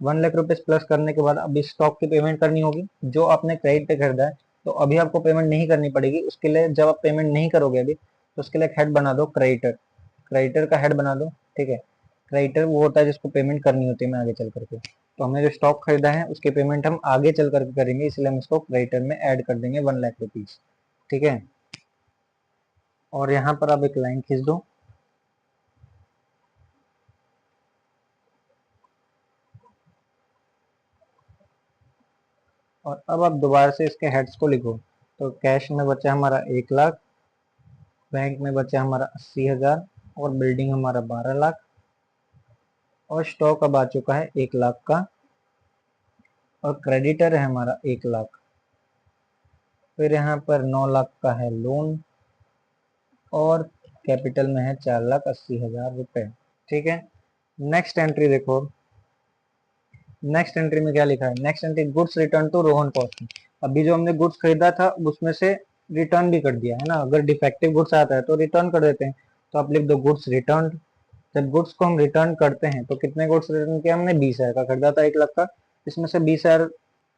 1 लाख रुपीज प्लस करने के बाद अब इस स्टॉक की पेमेंट करनी होगी, जो आपने क्रेडिट पे खरीदा है। तो अभी आपको पेमेंट नहीं करनी पड़ेगी, उसके लिए जब आप पेमेंट नहीं करोगे अभी, तो उसके लिए एक हेड बना दो क्रेडिटर, क्रेडिटर का हेड बना दो। ठीक है, क्रेडिटर वो होता है जिसको पेमेंट करनी होती है मैं आगे चल करके। तो हमने जो स्टॉक खरीदा है उसकी पेमेंट हम आगे चल करके करेंगे, इसलिए हम इसको क्रेडिटर में ऐड कर देंगे 1 लाख रुपीज। ठीक है, और यहाँ पर आप एक लाइन खींच दो, और अब आप दोबारा से इसके हेड्स को लिखो। तो कैश में बचा हमारा 1 लाख, बैंक में बचा हमारा 80,000, और बिल्डिंग हमारा 12 लाख, और स्टॉक अब आ चुका है 1 लाख का, और क्रेडिटर है हमारा 1 लाख। फिर यहाँ पर 9 लाख का है लोन, और कैपिटल में है 4,80,000 रुपए। ठीक है, नेक्स्ट एंट्री देखो, नेक्स्ट एंट्री में क्या लिखा है, next entry goods return to Rohan cost. अभी जो हमने गुड्स खरीदा था उसमें से रिटर्न भी कर दिया है ना, अगर डिफेक्टिव गुड्स आता है तो रिटर्न कर देते हैं। तो आप लिख दो गुड्स रिटर्न। जब गुड्स को हम रिटर्न करते हैं तो कितने गुड्स रिटर्न किया हमने, 20,000 का खरीदा था 1 लाख का, इसमें से 20,000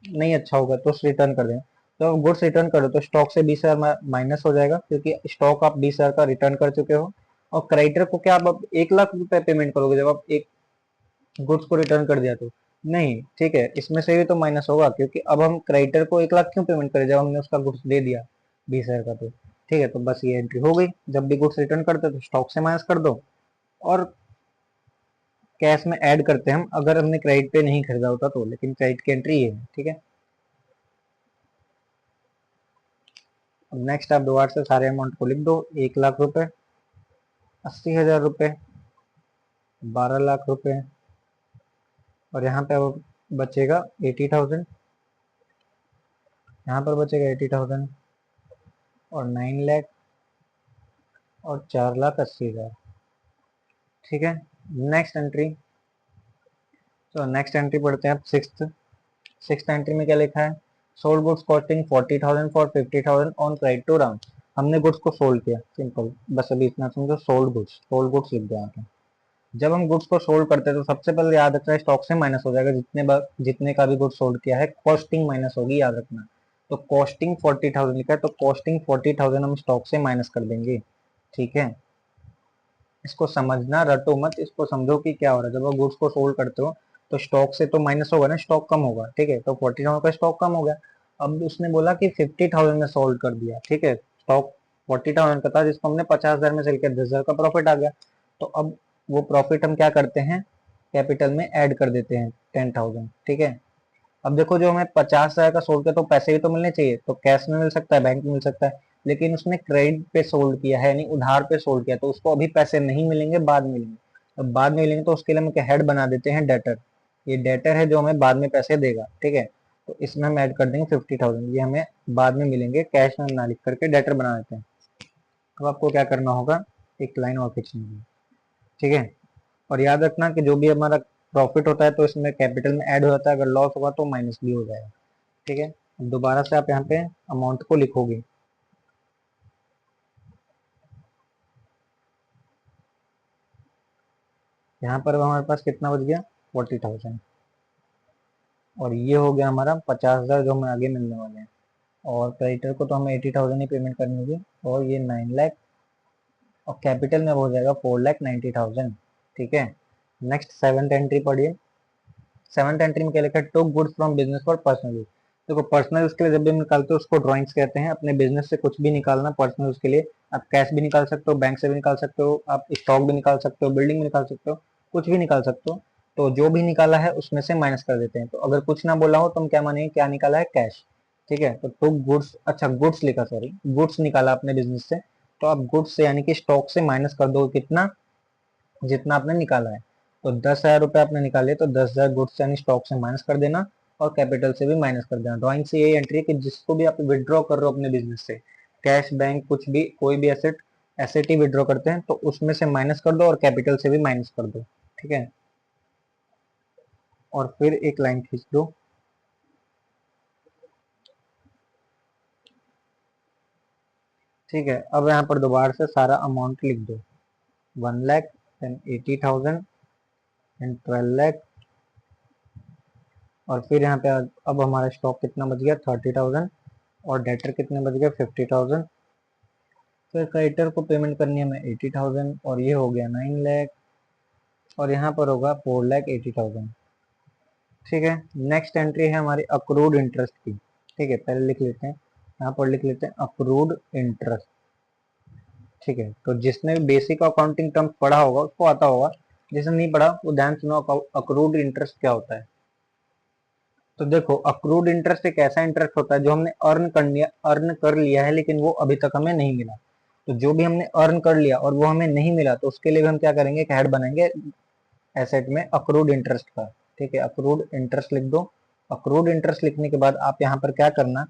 नहीं अच्छा होगा तो रिटर्न कर दें। तो गुड्स रिटर्न करो तो स्टॉक से 20,000 माइनस हो जाएगा, क्योंकि स्टॉक आप 20,000 का रिटर्न कर चुके हो। और क्रेडिटर को क्या आप 1 लाख रुपए पेमेंट करोगे जब आप एक गुड्स को रिटर्न कर दिया तो, नहीं। ठीक है, इसमें से भी तो माइनस होगा, क्योंकि अब हम क्रेडिटर को 1 लाख क्यों पेमेंट करें जब हमने उसका गुड्स दे दिया 20,000 का। तो ठीक है, तो बस ये एंट्री हो गई, जब भी गुड्स रिटर्न करते तो स्टॉक से माइनस कर दो, और कैश में ऐड करते हैं हम अगर हमने क्रेडिट पे नहीं खरीदा होता तो, लेकिन क्रेडिट की एंट्री ये है। ठीक है, अब नेक्स्ट आप दोबारा से सारे अमाउंट को लिख दो, 1 लाख रुपए, 80,000 रुपए, 12 लाख रुपए, और यहाँ पे अब बचेगा 80,000, यहाँ पर बचेगा 80,000 और 9 लाख और 4,80,000। ठीक है, नेक्स्ट एंट्री। तो नेक्स्ट एंट्री पढ़ते हैं आप सिक्स्थ एंट्री में क्या लिखा है? Sold goods costing 40,000 for 50,000 on credit to round. हमने गुड्स को सोल्ड किया, सिंपल, बस अभी इतना समझो। सोल्ड गुड्स लिख दिया यहाँ पे। जब हम गुड्स को सोल्ड करते हैं तो सबसे पहले याद रखना है स्टॉक से माइनस हो जाएगा, जितने का भी गुड्स सोल्ड किया है कॉस्टिंग माइनस होगी, याद रखना। तो कॉस्टिंग 40,000 लिखा है, तो कॉस्टिंग 40,000 हम स्टॉक से माइनस कर देंगे। ठीक है, इसको समझना, रटो मत, इसको समझो कि क्या हो रहा है। जब आप गुड्स को सोल्ड करते हो तो स्टॉक से तो माइनस होगा ना, स्टॉक कम होगा। ठीक है, तो 40,000 का स्टॉक कम हो गया। अब उसने बोला कि 50,000 में सोल्ड कर दिया। ठीक है, स्टॉक 40,000 का था जिसको हमने 50,000 में सेल किया, 10,000 का प्रॉफिट आ गया। तो अब वो प्रॉफिट हम क्या करते हैं, कैपिटल में ऐड कर देते हैं 10,000। ठीक है, अब देखो जो हमें 50,000 का सोल्ड किया तो पैसे भी तो मिलने चाहिए, तो कैश में मिल सकता है, बैंक में मिल सकता है, लेकिन उसने क्रेडिट पे सोल्ड किया है, यानी उधार पे सोल्ड किया, तो उसको अभी पैसे नहीं मिलेंगे, बाद में मिलेंगे। अब बाद में मिलेंगे तो उसके लिए हम हेड बना देते हैं डेटर। ये डेटर है जो हमें बाद में पैसे देगा। ठीक है, तो इसमें हम ऐड कर देंगे 50,000, ये हमें बाद में मिलेंगे, कैश में ना लिख करके डेटर बना देते हैं। अब आपको क्या करना होगा, एक लाइन और खींचनी होगी। ठीक है, और याद रखना कि जो भी हमारा प्रॉफिट होता है तो इसमें कैपिटल में ऐड हो जाता है, अगर लॉस होगा तो माइनस भी हो जाएगा। ठीक है, दोबारा से आप यहाँ पे अमाउंट को लिखोगे। यहाँ पर हमारे पास कितना बच गया, 40,000, और ये हो गया हमारा 50,000 जो हमें आगे मिलने वाले हैं। और क्रेडिटर को तो हमें 80,000 ही पेमेंट करनी होगी, और ये 9 लाख, और कैपिटल में हो जाएगा 4,90,000। ठीक है, नेक्स्ट सेवंथ एंट्री पढ़िए। सेवंथ एंट्री में क्या लिखा है, to goods from business for personal use. देखो पर्सनल यूज के लिए जब भी हम निकालते हो उसको ड्राइंग्स कहते हैं। अपने बिजनेस से कुछ भी निकालना पर्सनल यूज के लिए, आप कैश भी निकाल सकते हो, बैंक से भी निकाल सकते हो, आप स्टॉक भी निकाल सकते हो, बिल्डिंग भी निकाल सकते हो, कुछ भी निकाल सकते हो। तो जो भी निकाला है उसमें से माइनस कर देते हैं। तो अगर कुछ ना बोला हो तो हम क्या मानेंगे, क्या निकाला है, कैश। ठीक है, तो टू गुड्स, अच्छा गुड्स लिखा, सॉरी, गुड्स निकाला अपने बिजनेस से, तो आप गुड्स से यानी कि स्टॉक से माइनस कर दो कितना, जितना आपने निकाला है। तो 10,000 रुपए आपने निकाले तो 10,000 गुड्स यानी स्टॉक से माइनस कर देना, और कैपिटल से भी माइनस कर देना। ड्राइंग से यही एंट्री है कि जिसको भी आप विड्रॉ कर रहे हो अपने बिजनेस से, कैश, बैंक, कुछ भी, कोई भी एसेट, एसेट ही विड्रॉ करते हैं, तो उसमें से माइनस कर दो और कैपिटल से भी माइनस कर दो। ठीक है, और फिर एक लाइन खींच दो। ठीक है, अब यहाँ पर दोबारा से सारा अमाउंट लिख दो, 1 लाख, देन 80,000, देन 12 लाख, और फिर यहाँ पे अब हमारा स्टॉक कितना बच गया, 30,000, और डेटर कितने बच गए, 50,000। फिर क्रेडिटर को पेमेंट करनी है हमें 80,000, और ये हो गया 9 लाख, और यहाँ पर होगा 4,80,000। ठीक है, नेक्स्ट एंट्री है हमारी अक्रूड इंटरेस्ट की। ठीक है, पहले लिख लेते हैं, यहाँ पर लिख लेते हैं अक्रूड इंटरेस्ट। ठीक है, तो जिसने भी बेसिक अकाउंटिंग टर्म पढ़ा होगा उसको आता होगा, जिसने नहीं पढ़ा वो ध्यान सुनो, अक्रूड इंटरेस्ट क्या होता है। तो देखो अक्रूड इंटरेस्ट एक ऐसा इंटरेस्ट होता है जो हमने अर्न कर लिया है लेकिन वो अभी तक हमें नहीं मिला। तो जो भी हमने अर्न कर लिया और वो हमें नहीं मिला, तो उसके लिए भी हम क्या करेंगे, एक हेड बनाएंगे एसेट में अक्रूड इंटरेस्ट का। ठीक है, अक्रूड इंटरेस्ट लिख दो। अक्रूड इंटरेस्ट लिखने के बाद आप यहाँ पर क्या करना,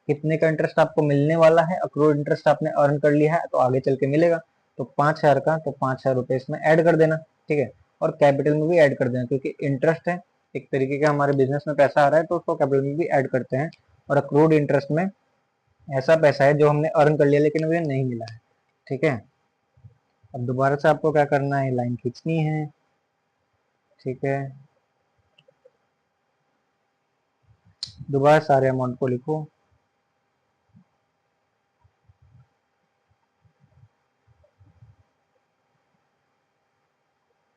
कितने का इंटरेस्ट आपको मिलने वाला है, अक्रूड इंटरेस्ट आपने अर्न कर लिया है तो आगे चल के मिलेगा, तो 5,000 का, तो 5,000 रुपए इसमें ऐड कर देना। ठीक है, और कैपिटल में भी ऐड कर देना, क्योंकि इंटरेस्ट है एक तरीके का, हमारे बिजनेस में पैसा आ रहा है तो उसको कैपिटल में भी ऐड करते हैं। और अक्रूड इंटरेस्ट में ऐसा पैसा है जो हमने अर्न कर लिया लेकिन मुझे नहीं मिला है। ठीक है, अब दोबारा से आपको क्या करना है, लाइन खींचनी है। ठीक है, दोबारा सारे अमाउंट को लिखो।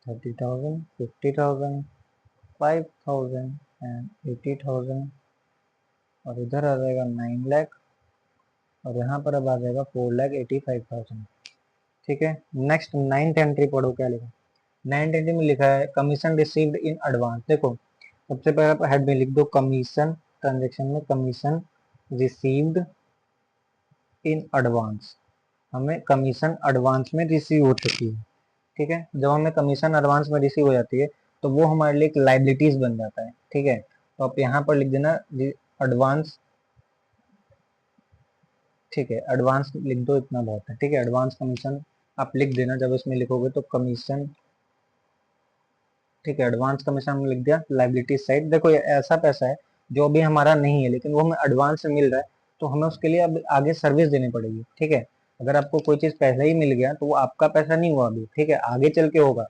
30,000, 50,000, 5,000 एंड 80,000, और इधर आ जाएगा 9 लाख, और यहाँ पर अब आ जाएगा 4,85,000। ठीक है, नेक्स्ट नाइन्थ एंट्री पढ़ो, क्या लिखा। नाइन्थ एंट्री में लिखा है कमीशन रिसीव्ड इन एडवांस। देखो सबसे पहले आप हेड में लिख दो कमीशन, ट्रांजेक्शन में कमीशन रिसीव्ड इन एडवांस, हमें कमीशन एडवांस में रिसीव हो चुकी है। ठीक है, जब हमें कमीशन एडवांस में रिसीव हो जाती है तो वो हमारे लिए एक लाइबिलिटीज बन जाता है। ठीक है, तो आप यहाँ पर लिख देना एडवांस। ठीक है, एडवांस लिख दो, इतना बहुत है। ठीक है, एडवांस कमीशन आप लिख देना जब इसमें लिखोगे तो कमीशन। ठीक है, एडवांस कमीशन हमने लिख दिया। लाइबिलिटी साइड देखो, ये ऐसा पैसा है जो अभी हमारा नहीं है लेकिन वो हमें एडवांस में मिल रहा है, तो हमें उसके लिए अब आगे सर्विस देनी पड़ेगी। ठीक है, अगर आपको कोई चीज पहले ही मिल गया तो वो आपका पैसा नहीं हुआ अभी, ठीक है, आगे चल के होगा,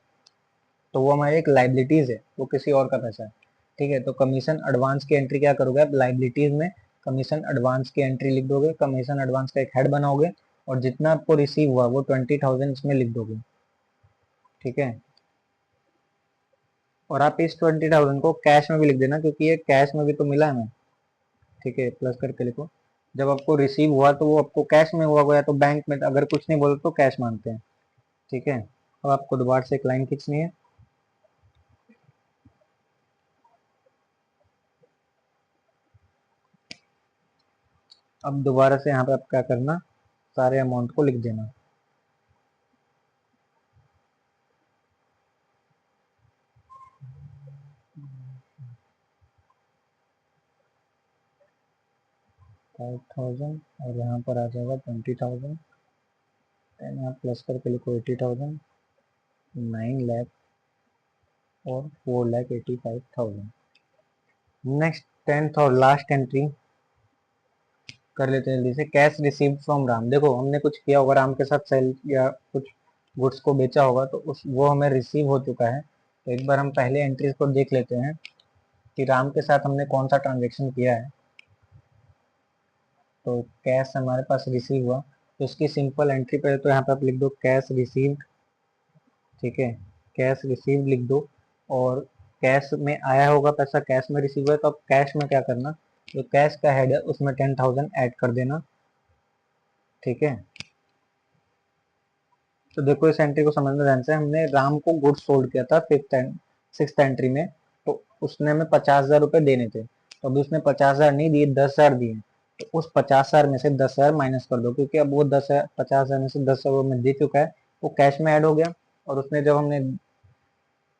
तो वो हमारी एक लाइबिलिटीज है, वो किसी और का पैसा है। ठीक है, तो कमीशन एडवांस की एंट्री क्या करोगे आप, लाइबिलिटीज में कमीशन एडवांस की एंट्री लिख दोगे, कमीशन एडवांस का एक हेड बनाओगे, और जितना आपको रिसीव हुआ वो 20,000 इसमें लिख दोगे। ठीक है, और आप इस 20,000 को कैश में भी लिख देना, क्योंकि ये कैश में भी तो मिला हमें। ठीक है, प्लस करके लिखो। जब आपको रिसीव हुआ तो वो आपको कैश में हुआ गया, तो बैंक में अगर कुछ नहीं बोले तो कैश मानते हैं। ठीक है, अब आपको दोबारा से एक लाइन खींचनी है। अब दोबारा से यहाँ पे आप क्या करना, सारे अमाउंट को लिख देना। $5,000 और यहाँ पर आ जाएगा 20,000, देन यहाँ प्लस करके लिखो 80,000, 9 लाख और 4,85,000। नेक्स्ट 10th और लास्ट एंट्री कर लेते हैं जल्दी से। कैश रिसीव्ड फ्रॉम राम, देखो हमने कुछ किया होगा राम के साथ, सेल या कुछ गुड्स को बेचा होगा, तो उस वो हमें रिसीव हो चुका है। तो एक बार हम पहले एंट्रीज को देख लेते हैं कि राम के साथ हमने कौन सा ट्रांजेक्शन किया है। तो कैश हमारे पास रिसीव हुआ, तो उसकी सिंपल एंट्री पे तो यहाँ पे आप लिख दो कैश रिसीव्ड। ठीक है, कैश रिसीव्ड लिख दो, और कैश में आया होगा पैसा, कैश में रिसीव हुआ, तो अब कैश में क्या करना, जो कैश का हेड है उसमें 10,000 ऐड कर देना। ठीक है, तो देखो इस एंट्री को समझना ध्यान से, हमने राम को गुड्स सोल्ड किया था फिफ्थ एंड सिक्स एंट्री में, तो उसने हमें 50,000 रुपए देने थे, तो अभी उसने 50,000 नहीं दिए, 10,000 दिए, तो उस 50,000 में से 10,000 माइनस कर दो, क्योंकि अब वो 10,000 50,000 में से 10,000 वो में दे चुका है, वो कैश में ऐड हो गया, और उसने जब हमने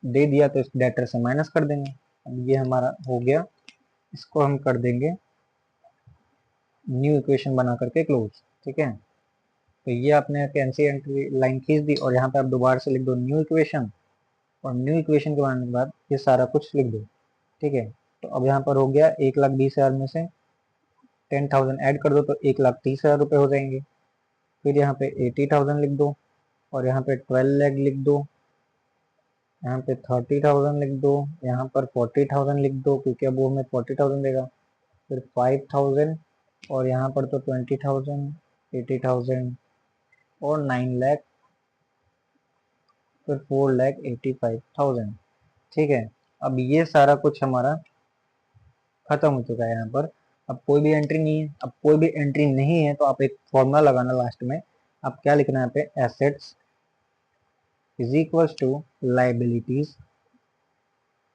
दे दिया तो इस डेटर से माइनस कर देंगे। अब ये हमारा हो गया, इसको हम कर देंगे न्यू इक्वेशन बना करके क्लोज। ठीक है, तो ये आपने कैंसी एंट्री लाइन खींच दी, और यहाँ पे आप दोबारा से लिख दो न्यू इक्वेशन, और न्यू इक्वेशन के बनाने के बाद ये सारा कुछ लिख दो। ठीक है, तो अब यहाँ पर हो गया 1,20,000 में से 10,000 ऐड कर दो, तो 1,30,000 रुपये हो जाएंगे। फिर यहाँ पे 80,000 लिख दो, और यहाँ पे 12 लाख लिख दो, यहाँ पे 30,000 लिख दो, यहाँ पर 40,000 लिख दो, क्योंकि अब वो हमें 40,000 देगा। फिर 5,000, और यहाँ पर तो 20,000, 80,000 और 9 लाख, फिर 4,85,000। ठीक है, अब ये सारा कुछ हमारा खत्म हो चुका है यहाँ पर। अब कोई भी एंट्री नहीं है, अब कोई भी एंट्री नहीं है तो आप एक फॉर्मूला लगाना लास्ट में। आप क्या लिखना है यहाँ पे, assets is equals to liabilities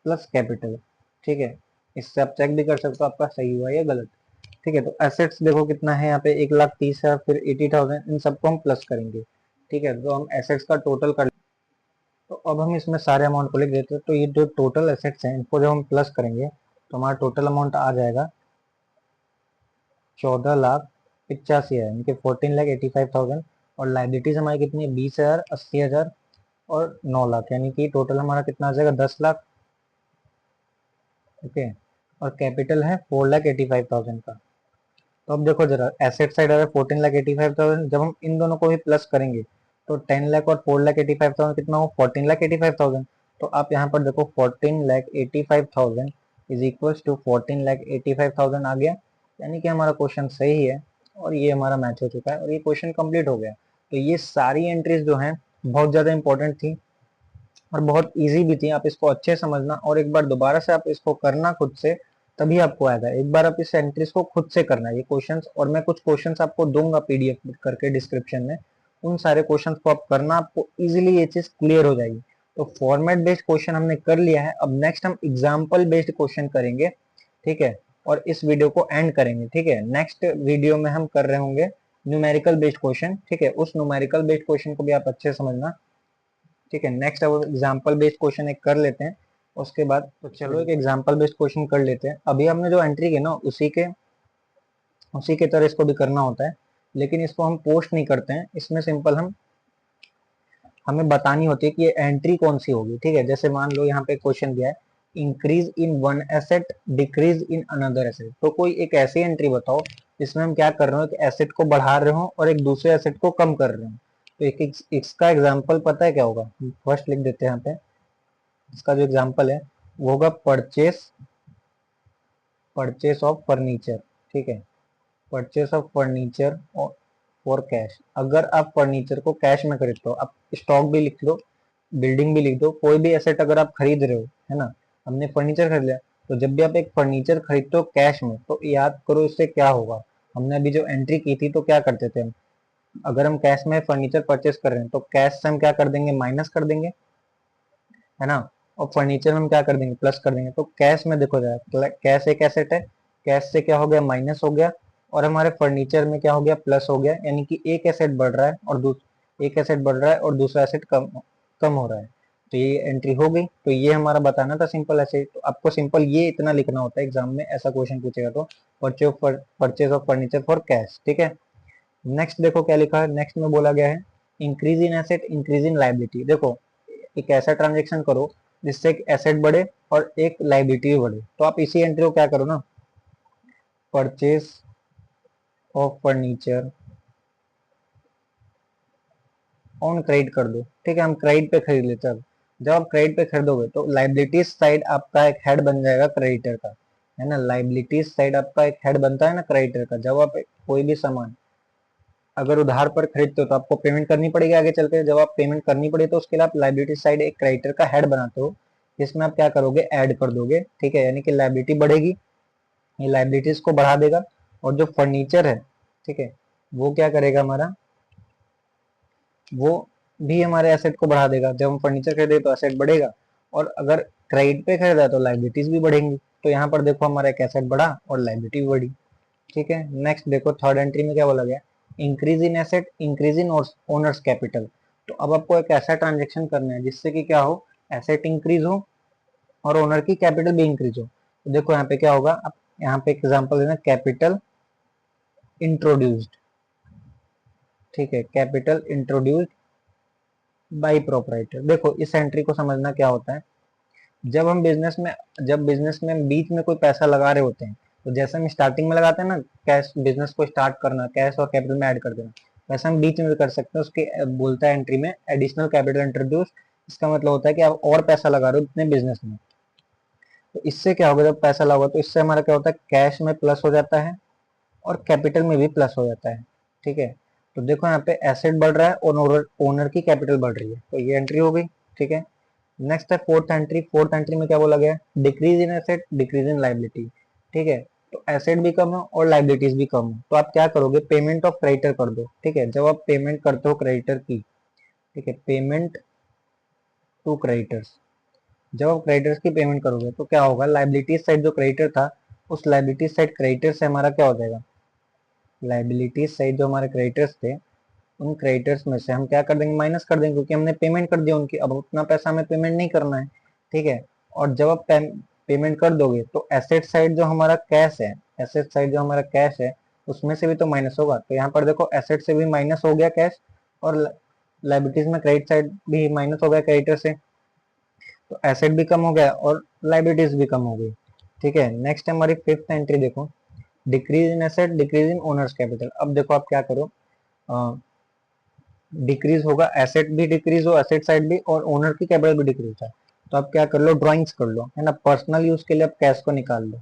plus capital. ठीक है, इससे आप चेक भी कर सकते हो आपका सही हुआ या गलत। ठीक है, तो एसेट्स देखो कितना है यहाँ पे, 1,30,000, फिर 80,000, इन सबको हम प्लस करेंगे। ठीक है, तो हम एसेट्स का टोटल कर, तो अब हम इसमें सारे अमाउंट को लिख देते हैं। तो ये जो टोटल एसेट्स हैं इनको जब हम प्लस करेंगे तो हमारा टोटल अमाउंट आ जाएगा 14,85,000, यानी कि 14,85,000। और लाइबिलिटीज हमारी कितनी है, 20,000, 80,000 और 9 लाख, यानी कि टोटल हमारा कितना आ जाएगा, 10 लाख। ओके, और कैपिटल है 4,85,000 का। तो अब देखो जरा, एसेट साइड आ रहा है 14,85,000, जब हम इन दोनों को भी प्लस करेंगे तो 10 लाख और 4,85,000 कितना हो, 14,85,000। तो आप यहाँ पर देखो 14,85,000 इज इक्वल टू 14,85,000 आ गया, यानी कि हमारा क्वेश्चन सही है, और ये हमारा मैच हो चुका है, और ये क्वेश्चन कंप्लीट हो गया। तो ये सारी एंट्रीज जो हैं बहुत ज़्यादा इंपॉर्टेंट थी और बहुत इजी भी थी, आप इसको अच्छे समझना, और एक बार दोबारा से आप इसको करना खुद से, तभी आपको आएगा। एक बार आप इस एंट्रीज को खुद से करना ये क्वेश्चंस, और मैं कुछ क्वेश्चंस आपको दूंगा पीडीएफ करके डिस्क्रिप्शन में, उन सारे क्वेश्चंस को आप करना, आपको इजीली ये चीज क्लियर हो जाएगी। तो फॉर्मेट बेस्ड क्वेश्चन हमने कर लिया है, अब नेक्स्ट हम एग्जाम्पल बेस्ड क्वेश्चन करेंगे। ठीक है, और इस वीडियो को एंड करेंगे। ठीक है, नेक्स्ट वीडियो में हम कर रहे होंगे न्यूमेरिकल बेस्ड क्वेश्चन। ठीक है, उस न्यूमेरिकल बेस्ड क्वेश्चन को भी आप अच्छे से समझना। ठीक है, नेक्स्ट अब एग्जाम्पल बेस्ड क्वेश्चन एक कर लेते हैं, उसके बाद तो चलो एक एग्जांपल बेस्ड क्वेश्चन कर लेते हैं। अभी हमने जो एंट्री की ना उसी के तरह इसको भी करना होता है, लेकिन इसको हम पोस्ट नहीं करते हैं। इसमें सिंपल हमें बतानी होती है कि ये एंट्री कौन सी होगी। ठीक है, जैसे मान लो यहाँ पे क्वेश्चन दिया है increase in one asset decrease in another asset. तो कोई एक ऐसी एंट्री बताओ जिसमें हम क्या कर रहे हो, एक एसेट को बढ़ा रहे हो और एक दूसरे एसेट को कम कर रहे हो। तो इसका एग्जाम्पल पता है क्या होगा? फर्स्ट लिख देते हैं यहाँ पे। इसका जो एग्जाम्पल है वो होगा परचेस ऑफ फर्नीचर। ठीक है, purchase of furniture for cash. अगर आप फर्नीचर को कैश में खरीदते हो, आप स्टॉक भी लिख लो, बिल्डिंग भी लिख दो, कोई भी एसेट अगर आप खरीद रहे हो, है ना, हमने फर्नीचर खरीद लिया, तो जब भी आप एक फर्नीचर खरीदते हो कैश में, तो याद करो इससे क्या होगा। हमने अभी जो एंट्री की थी तो क्या करते थे हम, अगर हम कैश में फर्नीचर परचेस कर रहे हैं तो कैश से हम क्या कर देंगे, माइनस कर देंगे, है ना, और फर्नीचर में हम क्या कर देंगे, प्लस कर देंगे। तो कैश में देखो जरा, कैश एक एसेट है, कैश से क्या हो गया, माइनस हो गया, और हमारे फर्नीचर में क्या हो गया, प्लस हो गया। यानी कि एक एसेट बढ़ रहा है और एक एसेट बढ़ रहा है और दूसरा एसेट कम कम हो रहा है। तो ये एंट्री हो गई। तो ये हमारा बताना था सिंपल ऐसे। तो आपको सिंपल ये इतना लिखना होता है एग्जाम में, ऐसा क्वेश्चन पूछेगा तो purchase of furniture for cash. ठीक है, नेक्स्ट देखो क्या लिखा है। नेक्स्ट में बोला गया है increase in asset increase in liability. देखो एक ऐसा ट्रांजेक्शन करो जिससे एक एसेट बढ़े और एक लाइबिलिटी भी बढ़े। तो आप इसी एंट्री को क्या करो ना, purchase of furniture on credit कर दो। ठीक है, हम क्रेडिट पे खरीद लेते हैं। जब आप क्रेडिट पे खरीदोगे तो लाइबिलिटीज साइड आपका एक हेड बन जाएगा क्रेडिटर का, है ना। लाइबिलिटीज साइड आपका एक हेड बनता है ना क्रेडिटर का। जब आप कोई भी सामान अगर उधार पर खरीदते हो तो आपको पेमेंट करनी पड़ेगी आगे चल के। जब आप पेमेंट करनी पड़े तो उसके लिए आप लाइबिलिटी साइड एक क्रेडिटर का हेड बनाते हो, जिसमें आप क्या करोगे, ऐड कर दोगे। ठीक है, यानी कि लाइबिलिटी बढ़ेगी, ये लाइबिलिटीज को बढ़ा देगा। और जो फर्नीचर है, ठीक है, वो क्या करेगा हमारा, वो भी हमारे एसेट को बढ़ा देगा। जब हम फर्नीचर खरीदे तो एसेट बढ़ेगा, और अगर क्रेडिट पे खरीदा तो लाइबिलिटीज भी बढ़ेंगी। तो यहाँ पर देखो हमारा एक एसेट बढ़ा और लाइबिलिटी भी बढ़ी। ठीक है, नेक्स्ट देखो थर्ड एंट्री में क्या बोला गया, increase in asset increase in owners capital. तो अब आपको एक ऐसा ट्रांजेक्शन करना है जिससे कि क्या हो, एसेट इंक्रीज हो और ओनर की कैपिटल भी इंक्रीज हो। तो देखो यहाँ पे क्या होगा, आप यहाँ पे एग्जांपल देना, कैपिटल इंट्रोड्यूस्ड। ठीक है, कैपिटल इंट्रोड्यूस्ड बाई प्रोपराइटर। देखो इस एंट्री को समझना क्या होता है, जब हम बिजनेस में बीच में कोई पैसा लगा रहे होते हैं, तो जैसे हम स्टार्टिंग में लगाते हैं ना, कैश, बिजनेस को स्टार्ट करना, कैश और कैपिटल में ऐड कर देना, वैसे हम बीच में भी कर सकते हैं। उसके बोलता है एंट्री में एडिशनल कैपिटल इंट्रोड्यूस। इसका मतलब होता है कि आप और पैसा लगा रहे हो अपने बिजनेस में। तो इससे क्या होगा, जब पैसा लगा तो इससे हमारा क्या होता है, कैश में प्लस हो जाता है और कैपिटल में भी प्लस हो जाता है। ठीक है, तो देखो यहाँ पे एसेट बढ़ रहा है और ओनर की कैपिटल बढ़ रही है। तो ये एंट्री हो गई। ठीक है, नेक्स्ट है फोर्थ एंट्री। फोर्थ एंट्री में क्या बोला गया, decrease in asset decrease in liability. ठीक है, तो एसेट भी कम हो और लाइबिलिटीज भी कम हो। तो आप क्या करोगे, पेमेंट ऑफ क्रेडिटर कर दो। ठीक है, जब आप पेमेंट करते हो क्रेडिटर की, ठीक है, पेमेंट टू क्रेडिटर्स, जब आप क्रेडिटर्स की पेमेंट करोगे तो क्या होगा, लाइबिलिटीज साइड जो क्रेडिटर था, उस लाइबिलिटी साइड क्रेडिटर से हमारा क्या हो जाएगा, लाइबिलिटीज साइड जो हमारे क्रेडिटर्स थे, उन क्रेडिटर्स में से हम क्या कर देंगे, माइनस कर देंगे, क्योंकि हमने पेमेंट कर दिया उनकी। अब उतना पैसा हमें पेमेंट नहीं करना है। ठीक है, और जब आप पेमेंट कर दोगे तो एसेट साइड जो हमारा कैश है, एसेट साइड जो हमारा कैश है, उसमें से भी तो माइनस होगा। तो यहाँ पर देखो एसेट से भी माइनस हो गया कैश, और लाइबिलिटीज में क्रेडिट साइड भी माइनस हो गया क्रेडिटर से। तो एसेट भी कम हो गया और लाइबिलिटीज भी कम हो गई। ठीक है, नेक्स्ट है हमारी फिफ्थ एंट्री। देखो decrease in asset decrease in owners capital. अब देखो आप क्या करो, डिक्रीज होगा, एसेट भी डिक्रीज हो, एसेट साइड भी, और ओनर की कैपिटल भी डिक्रीज है। तो आप क्या कर लो, ड्राइंग्स कर लो, है ना, पर्सनल यूज के लिए आप कैश को निकाल लो।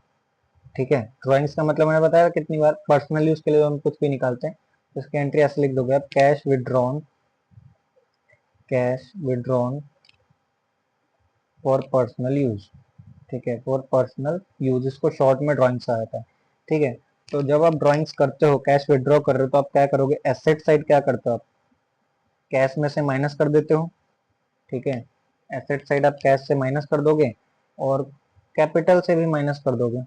ठीक है, ड्राइंग्स का मतलब मैंने बताया कितनी बार, पर्सनल यूज के लिए हम कुछ भी निकालते हैं। तो इसकी एंट्री ऐसे लिख दोगे आप, cash withdrawn for personal use. ठीक है, फॉर पर्सनल यूज, इसको शॉर्ट में ड्राइंग्स आ जाता है। ठीक है, तो जब आप ड्राइंग्स करते हो, कैश विड्रॉ कर रहे हो, तो आप क्या करोगे, एसेट साइड क्या करते हो आप, कैश में से माइनस कर देते हो। ठीक है, एसेट साइड आप कैश से माइनस कर दोगे और कैपिटल से भी माइनस कर दोगे।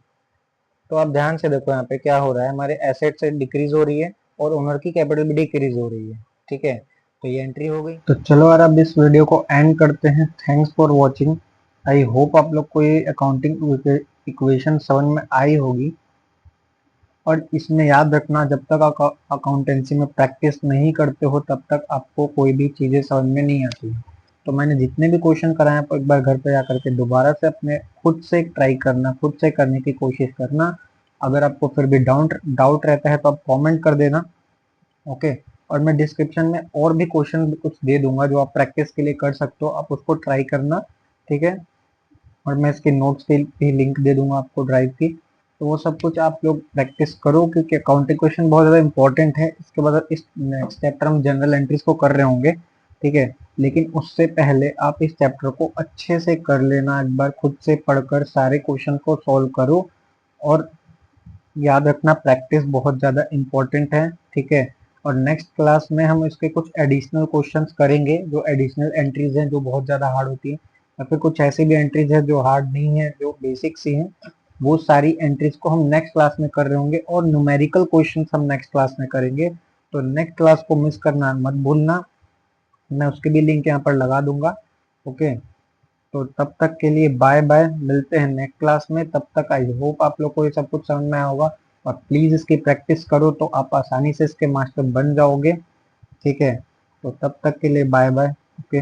तो आप ध्यान से देखो यहाँ पे क्या हो रहा है, हमारे एसेट से डिक्रीज हो रही है और ओनर की कैपिटल भी डिक्रीज हो रही है। ठीक है, तो ये एंट्री हो गई। तो चलो यार अब इस वीडियो को एंड करते हैं। Thanks for watching. I hope आप लोग को ये अकाउंटिंग इक्वेशन समझ में आई होगी। और इसमें याद रखना, जब तक अकाउंटेंसी में प्रैक्टिस नहीं करते हो तब तक आपको कोई भी चीज़ें समझ में नहीं आती। तो मैंने जितने भी क्वेश्चन कराए आप एक बार घर पे जाकर के दोबारा से अपने खुद से ट्राई करना, खुद से करने की कोशिश करना। अगर आपको फिर भी डाउट डाउट रहता है तो आप कमेंट कर देना, ओके। और मैं डिस्क्रिप्शन में और भी क्वेश्चन कुछ दे दूंगा जो आप प्रैक्टिस के लिए कर सकते हो, आप उसको ट्राई करना, ठीक है। और मैं इसके नोट्स की भी लिंक दे दूंगा आपको ड्राइव की। तो वो सब कुछ आप लोग प्रैक्टिस करो, क्योंकि अकाउंटिंग क्वेश्चन बहुत ज़्यादा इंपॉर्टेंट है। इसके बाद इस नेक्स्ट चैप्टर हम जनरल एंट्रीज को कर रहे होंगे, ठीक है। लेकिन उससे पहले आप इस चैप्टर को अच्छे से कर लेना, एक बार खुद से पढ़कर सारे क्वेश्चन को सॉल्व करो। और याद रखना प्रैक्टिस बहुत ज़्यादा इम्पोर्टेंट है, ठीक है। और नेक्स्ट क्लास में हम इसके कुछ एडिशनल क्वेश्चंस करेंगे, जो एडिशनल एंट्रीज हैं जो बहुत ज़्यादा हार्ड होती हैं, या फिर कुछ ऐसी भी एंट्रीज है जो हार्ड नहीं है, जो बेसिक सी हैं। वो सारी एंट्रीज को हम नेक्स्ट क्लास में कर रहे होंगे, और न्यूमेरिकल क्वेश्चंस हम नेक्स्ट क्लास में करेंगे। तो नेक्स्ट क्लास को मिस करना मत भूलना, मैं उसकी भी लिंक यहाँ पर लगा दूंगा, ओके। तो तब तक के लिए बाय बाय, मिलते हैं नेक्स्ट क्लास में। तब तक आई होप आप लोग को ये सब कुछ समझ में आया होगा, और प्लीज इसकी प्रैक्टिस करो तो आप आसानी से इसके मास्टर बन जाओगे, ठीक है। तो तब तक के लिए बाय बाय, ओके।